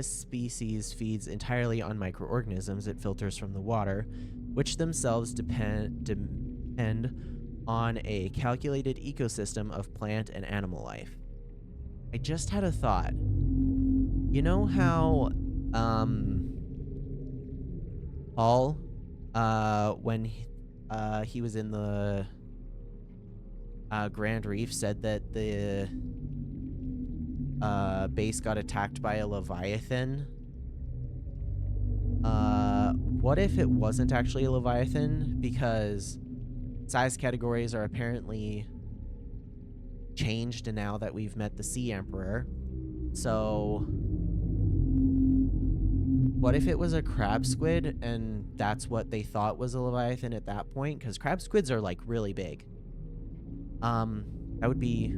species feeds entirely on microorganisms it filters from the water, which themselves depend on a calculated ecosystem of plant and animal life. I just had a thought. You know how, Paul, when he was in the Grand Reef, said that the base got attacked by a Leviathan? What if it wasn't actually a Leviathan? Because size categories are apparently changed now that we've met the Sea Emperor. So what if it was a crab squid and that's what they thought was a Leviathan at that point? Because crab squids are like really big. That would be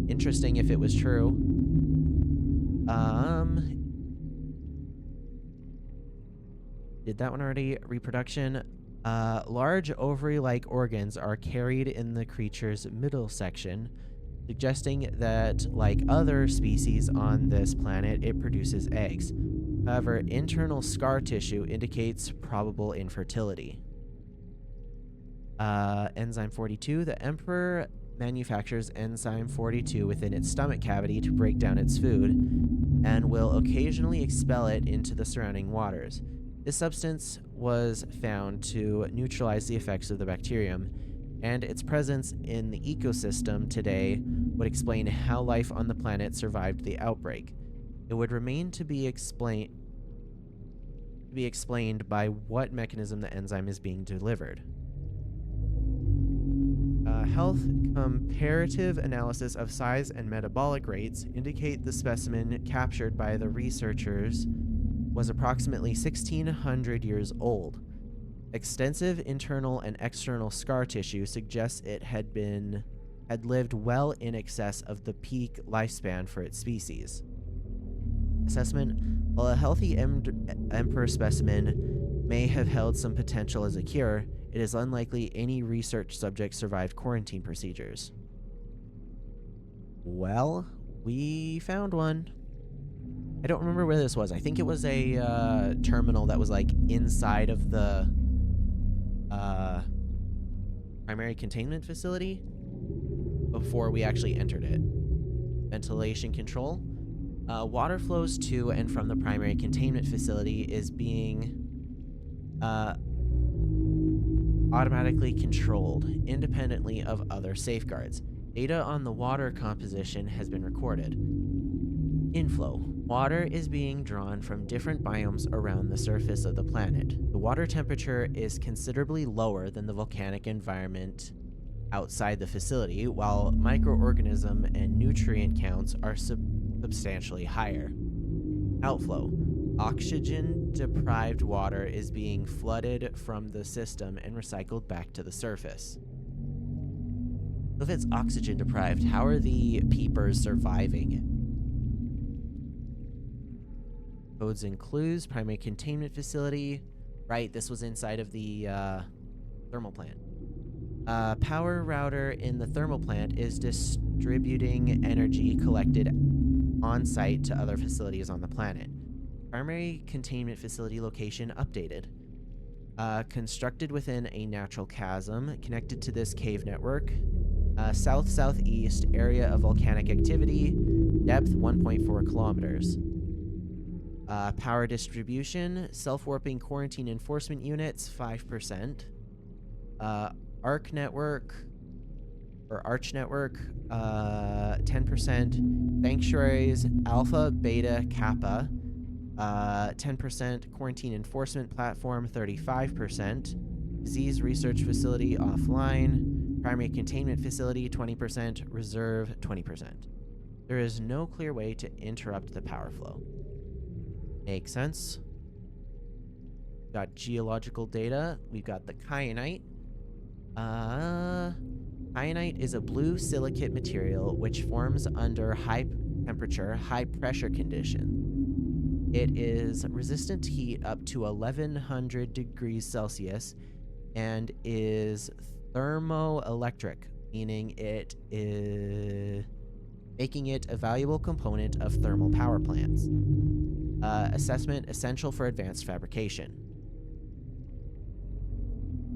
interesting if it was true. Did that one already? Reproduction. Large ovary-like organs are carried in the creature's middle section, suggesting that, like other species on this planet, it produces eggs. However, internal scar tissue indicates probable infertility. Enzyme 42. The Emperor manufactures enzyme 42 within its stomach cavity to break down its food, and will occasionally expel it into the surrounding waters. This substance was found to neutralize the effects of the bacterium, and its presence in the ecosystem today would explain how life on the planet survived the outbreak. It would remain to be explained by what mechanism the enzyme is being delivered. Health comparative analysis of size and metabolic rates indicate the specimen captured by the researchers was approximately 1,600 years old. Extensive internal and external scar tissue suggests it had lived well in excess of the peak lifespan for its species. Assessment: while a healthy emperor specimen may have held some potential as a cure, it is unlikely any research subject survived quarantine procedures. Well, we found one. I don't remember where this was. I think it was a terminal that was like inside of the Primary Containment Facility before we actually entered it. Ventilation control. Water flows to and from the Primary Containment Facility is being automatically controlled independently of other safeguards. Data on the water composition has been recorded. Inflow. Water is being drawn from different biomes around the surface of the planet. The water temperature is considerably lower than the volcanic environment outside the facility, while microorganism and nutrient counts are substantially higher. Outflow. Oxygen-deprived water is being flooded from the system and recycled back to the surface. If it's oxygen-deprived, how are the peepers surviving? Codes and clues, Primary Containment Facility. Right, this was inside of the thermal plant. Power router in the thermal plant is distributing energy collected on-site to other facilities on the planet. Primary Containment Facility location updated. Constructed within a natural chasm connected to this cave network. South-southeast area of volcanic activity. Depth 1.4 kilometers. Power distribution. Self-warping quarantine enforcement units 5%. Arch network 10%. Sanctuaries Alpha, Beta, Kappa 10%. Quarantine enforcement platform 35%. Disease research facility offline. Primary containment facility 20%. Reserve 20%. There is no clear way to interrupt the power flow. Makes sense. Got geological data. We've got the kyanite. Kyanite is a blue silicate material which forms under high temperature, high pressure conditions. It is resistant to heat up to 1100 degrees Celsius and is thermoelectric, meaning it is making it a valuable component of thermal power plants. Assessment essential for advanced fabrication.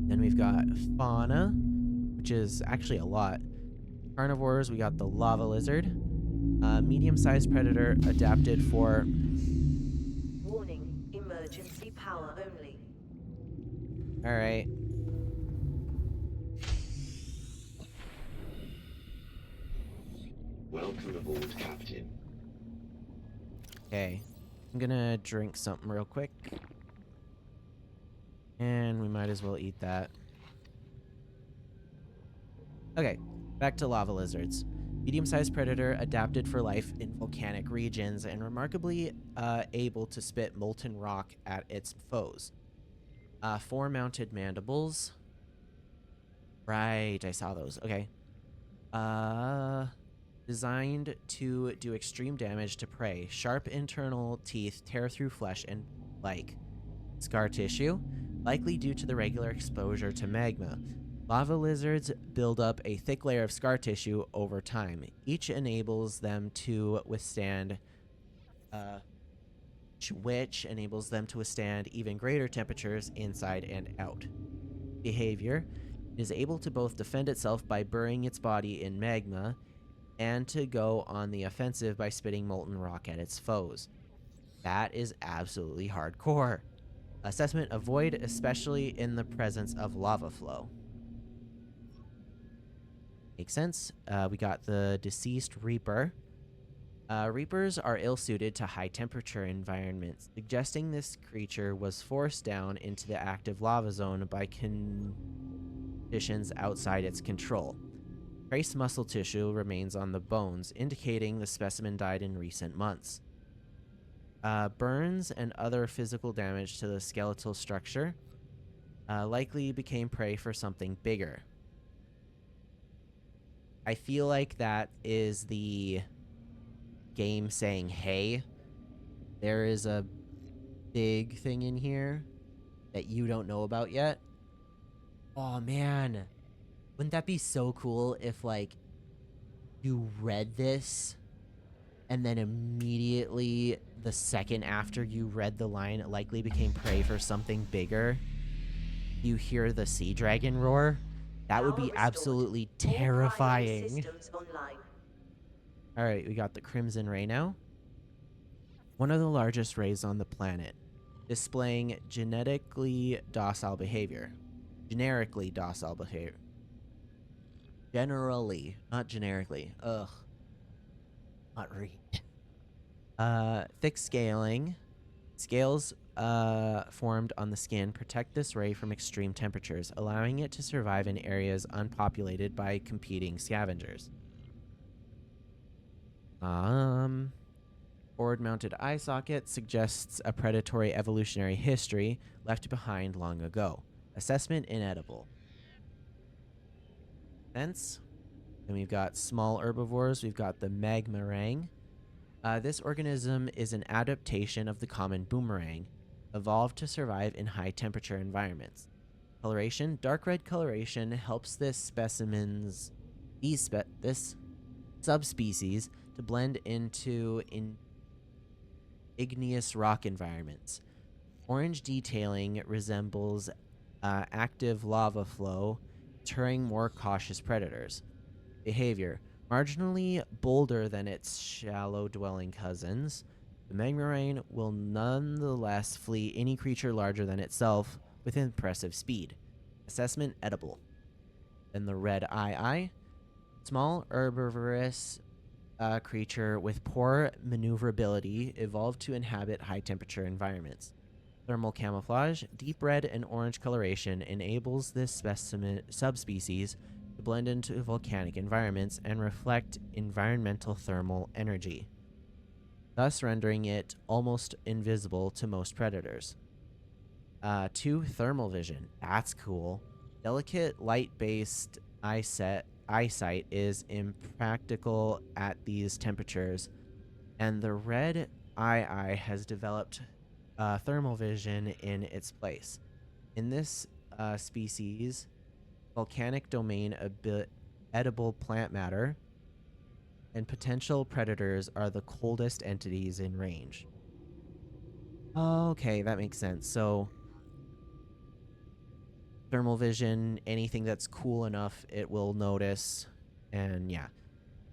Then we've got fauna, which is actually a lot. Carnivores, we got the lava lizard. Medium-sized predator adapted for... Warning, emergency power only. Alright. Welcome aboard, Captain. Okay. I'm gonna drink something real quick. And we might as well eat that. Okay, back to lava lizards. Medium-sized predator adapted for life in volcanic regions and remarkably able to spit molten rock at its foes. 4 mounted mandibles. Right, I saw those. Okay. Designed to do extreme damage to prey. Sharp internal teeth tear through flesh and like scar tissue, likely due to the regular exposure to magma. Lava lizards build up a thick layer of scar tissue over time. Each enables them to withstand even greater temperatures inside and out. Behavior is able to both defend itself by burying its body in magma and to go on the offensive by spitting molten rock at its foes. That is absolutely hardcore. Assessment: avoid, especially in the presence of lava flow. Makes sense. We got the deceased Reaper. Reapers are ill-suited to high-temperature environments, suggesting this creature was forced down into the active lava zone by conditions outside its control. Trace muscle tissue remains on the bones, indicating the specimen died in recent months. Burns and other physical damage to the skeletal structure likely became prey for something bigger. I feel like that is the game saying, hey, there is a big thing in here that you don't know about yet. Oh man, wouldn't that be so cool if like you read this and then immediately the second after you read the line, it likely became prey for something bigger, you hear the sea dragon roar? That would be absolutely terrifying. Alright, we got the Crimson Ray now. One of the largest rays on the planet, displaying genetically docile behavior. Generically docile behavior. Generally, not generically. Ugh. Not read. Thick scaling. Scales formed on the skin protect this ray from extreme temperatures, allowing it to survive in areas unpopulated by competing scavengers. Forward-mounted eye socket suggests a predatory evolutionary history left behind long ago. Assessment: inedible. Sense. Then we've got small herbivores. We've got the magmarang. This organism is an adaptation of the common boomerang, evolved to survive in high-temperature environments. Coloration: dark red coloration helps this subspecies to blend into igneous rock environments. Orange detailing resembles active lava flow, deterring more cautious predators. Behavior: marginally bolder than its shallow-dwelling cousins, the magmarang will nonetheless flee any creature larger than itself with impressive speed. Assessment: edible. Then the red eye. Small herbivorous creature with poor maneuverability, evolved to inhabit high-temperature environments. Thermal camouflage: deep red and orange coloration enables this subspecies to blend into volcanic environments and reflect environmental thermal energy, thus rendering it almost invisible to most predators. 2. Thermal vision. That's cool. Delicate light-based eyesight is impractical at these temperatures, and the red eye has developed thermal vision in its place. In this species, volcanic domain edible plant matter and potential predators are the coldest entities in range. Okay, that makes sense. So thermal vision, anything that's cool enough, it will notice. And yeah.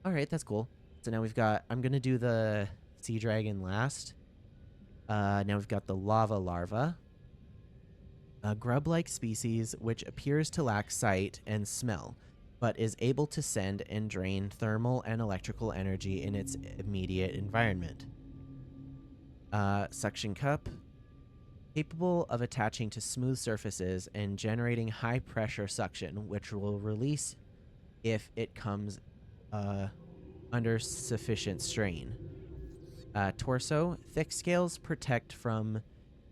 All right, that's cool. So now we've got, I'm going to do the Sea Dragon last. Now we've got the lava larva. A grub-like species which appears to lack sight and smell, but is able to send and drain thermal and electrical energy in its immediate environment. Suction cup. Capable of attaching to smooth surfaces and generating high-pressure suction, which will release if it comes under sufficient strain. Torso. Thick scales protect from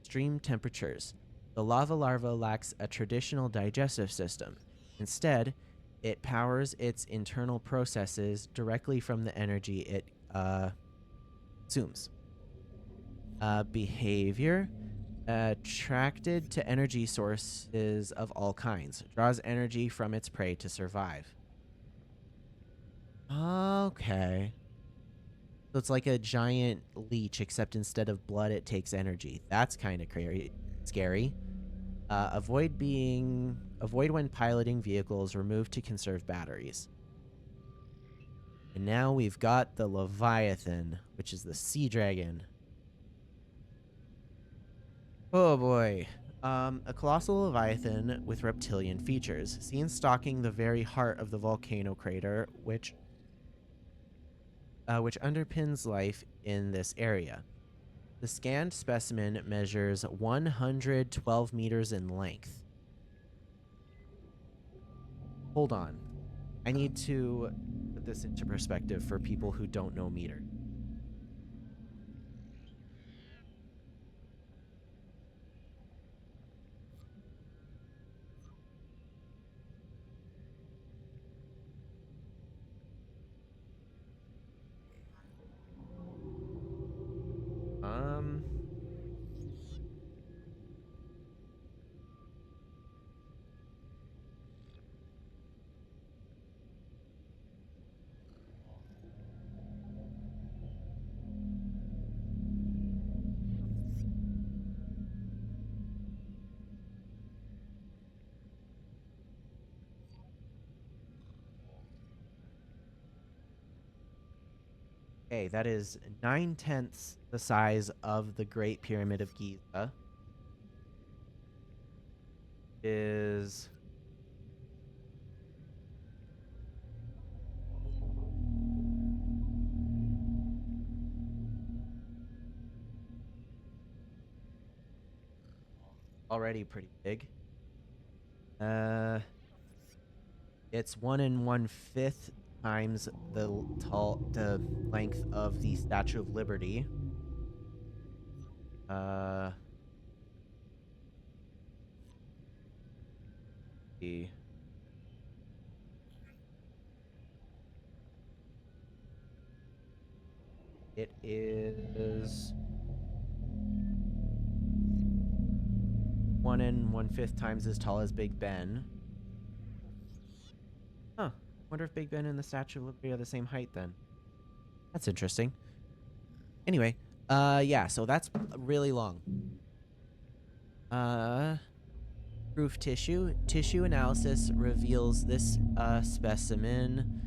extreme temperatures. The lava larva lacks a traditional digestive system. Instead, it powers its internal processes directly from the energy it consumes. Behavior. Attracted to energy sources of all kinds. Draws energy from its prey to survive. Okay. So it's like a giant leech, except instead of blood, it takes energy. That's kind of scary. Avoid when piloting vehicles. Remove to conserve batteries. And now we've got the Leviathan, which is the Sea Dragon. Oh boy. A colossal Leviathan with reptilian features, seen stalking the very heart of the volcano crater, which underpins life in this area. The scanned specimen measures 112 meters in length. Hold on. I need to put this into perspective for people who don't know meter. Okay, that is 9/10 the size of the Great Pyramid of Giza. Is already pretty big. It's 1 1/5 times the length of the Statue of Liberty. It is 1 1/5 times as tall as Big Ben. Huh. Wonder if Big Ben and the Statue of Liberty are the same height then. That's interesting. Anyway, yeah, so that's really long. Proof tissue. Tissue analysis reveals this specimen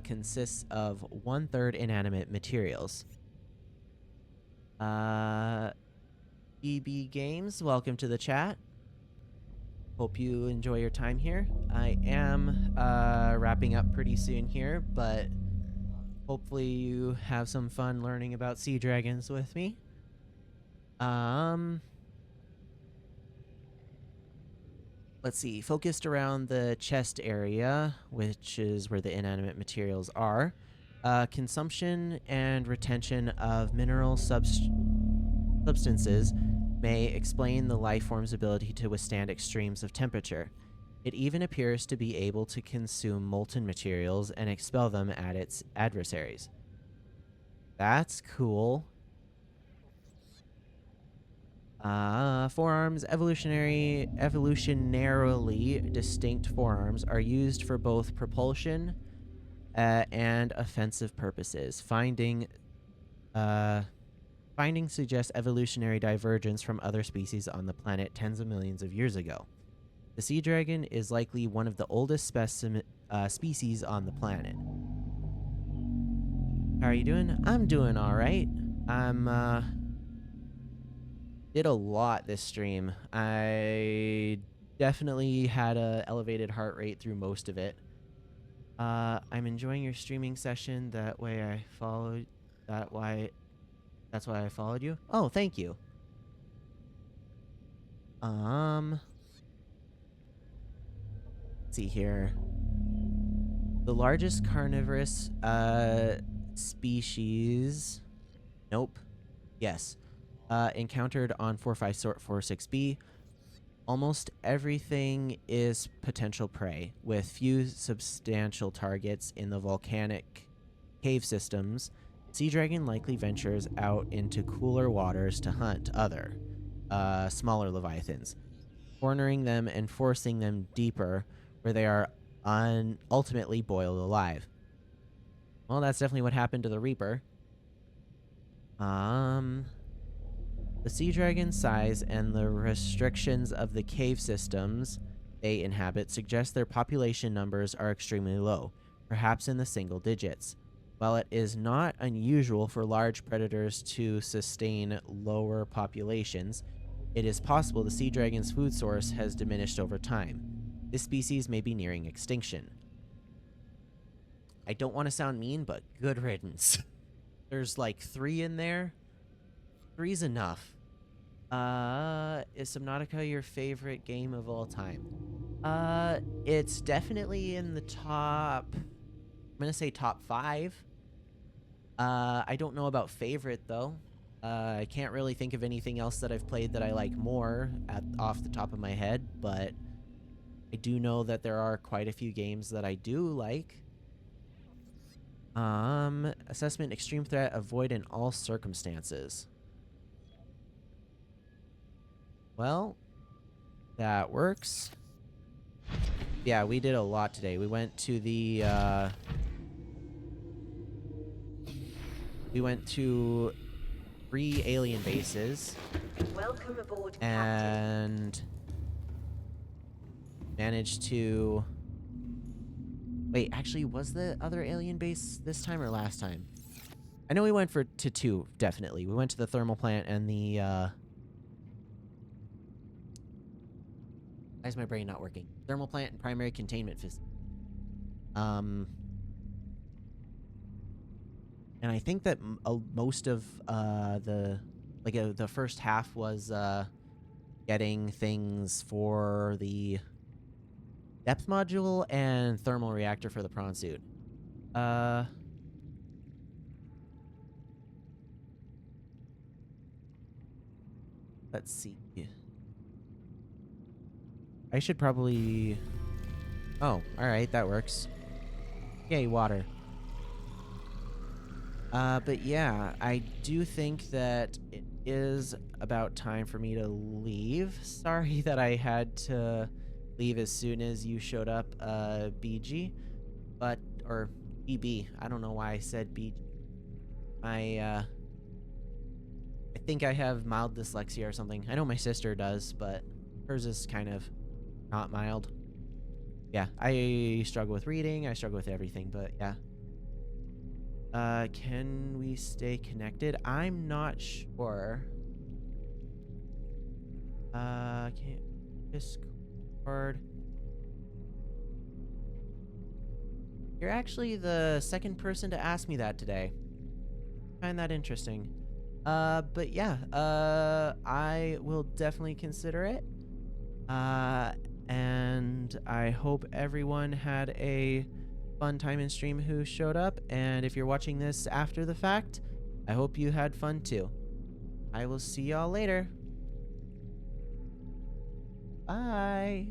consists of 1/3 inanimate materials. BB Games, welcome to the chat. Hope you enjoy your time here. I am wrapping up pretty soon here, but hopefully you have some fun learning about sea dragons with me. Let's see, focused around the chest area, which is where the inanimate materials are. Consumption and retention of mineral substances may explain the life form's ability to withstand extremes of temperature. It even appears to be able to consume molten materials and expel them at its adversaries. That's cool. Forearms. Evolutionarily distinct forearms are used for both propulsion and offensive purposes. Findings suggest evolutionary divergence from other species on the planet tens of millions of years ago. The sea dragon is likely one of the oldest species on the planet. How are you doing? I'm doing all right. Did a lot this stream. I definitely had a elevated heart rate through most of it. I'm enjoying your streaming session. That's why I followed you. Oh, thank you. Let's see here. The largest carnivorous species. Nope. Yes. Encountered on 4546B. Almost everything is potential prey, with few substantial targets in the volcanic cave systems. Sea Dragon likely ventures out into cooler waters to hunt other, smaller leviathans, cornering them and forcing them deeper where they are ultimately boiled alive. Well, that's definitely what happened to the Reaper. The sea dragon's size and the restrictions of the cave systems they inhabit suggest their population numbers are extremely low, perhaps in the single digits. While it is not unusual for large predators to sustain lower populations, it is possible the sea dragon's food source has diminished over time. This species may be nearing extinction. I don't want to sound mean, but good riddance. There's like 3 in there. 3's enough. Is Subnautica your favorite game of all time? It's definitely in the top... I'm gonna say top 5. I don't know about favorite, though. I can't really think of anything else that I've played that I like more off the top of my head, but I do know that there are quite a few games that I do like. Assessment, extreme threat, avoid in all circumstances. Well, that works. Yeah, we did a lot today. We went to the, we went to 3 alien bases. Welcome aboard, and managed to... Wait, actually, was the other alien base this time or last time? I know we went to 2, definitely. We went to the thermal plant and the, Why is my brain not working? Thermal plant and primary containment facility. And I think that most of the first half was getting things for the depth module and thermal reactor for the prawn suit. Let's see. I should probably... Oh, alright, that works. Yay, water. But yeah, I do think that it is about time for me to leave. Sorry that I had to leave as soon as you showed up, BG. Or BB. I don't know why I said BG. I think I have mild dyslexia or something. I know my sister does, but hers is kind of not mild. Yeah, I struggle with reading, I struggle with everything, but yeah. Can we stay connected? I'm not sure. Can't Discord. You're actually the second person to ask me that today. I find that interesting. But yeah, I will definitely consider it. And I hope everyone had a fun time in stream who showed up. And if you're watching this after the fact, I hope you had fun too. I will see y'all later. Bye.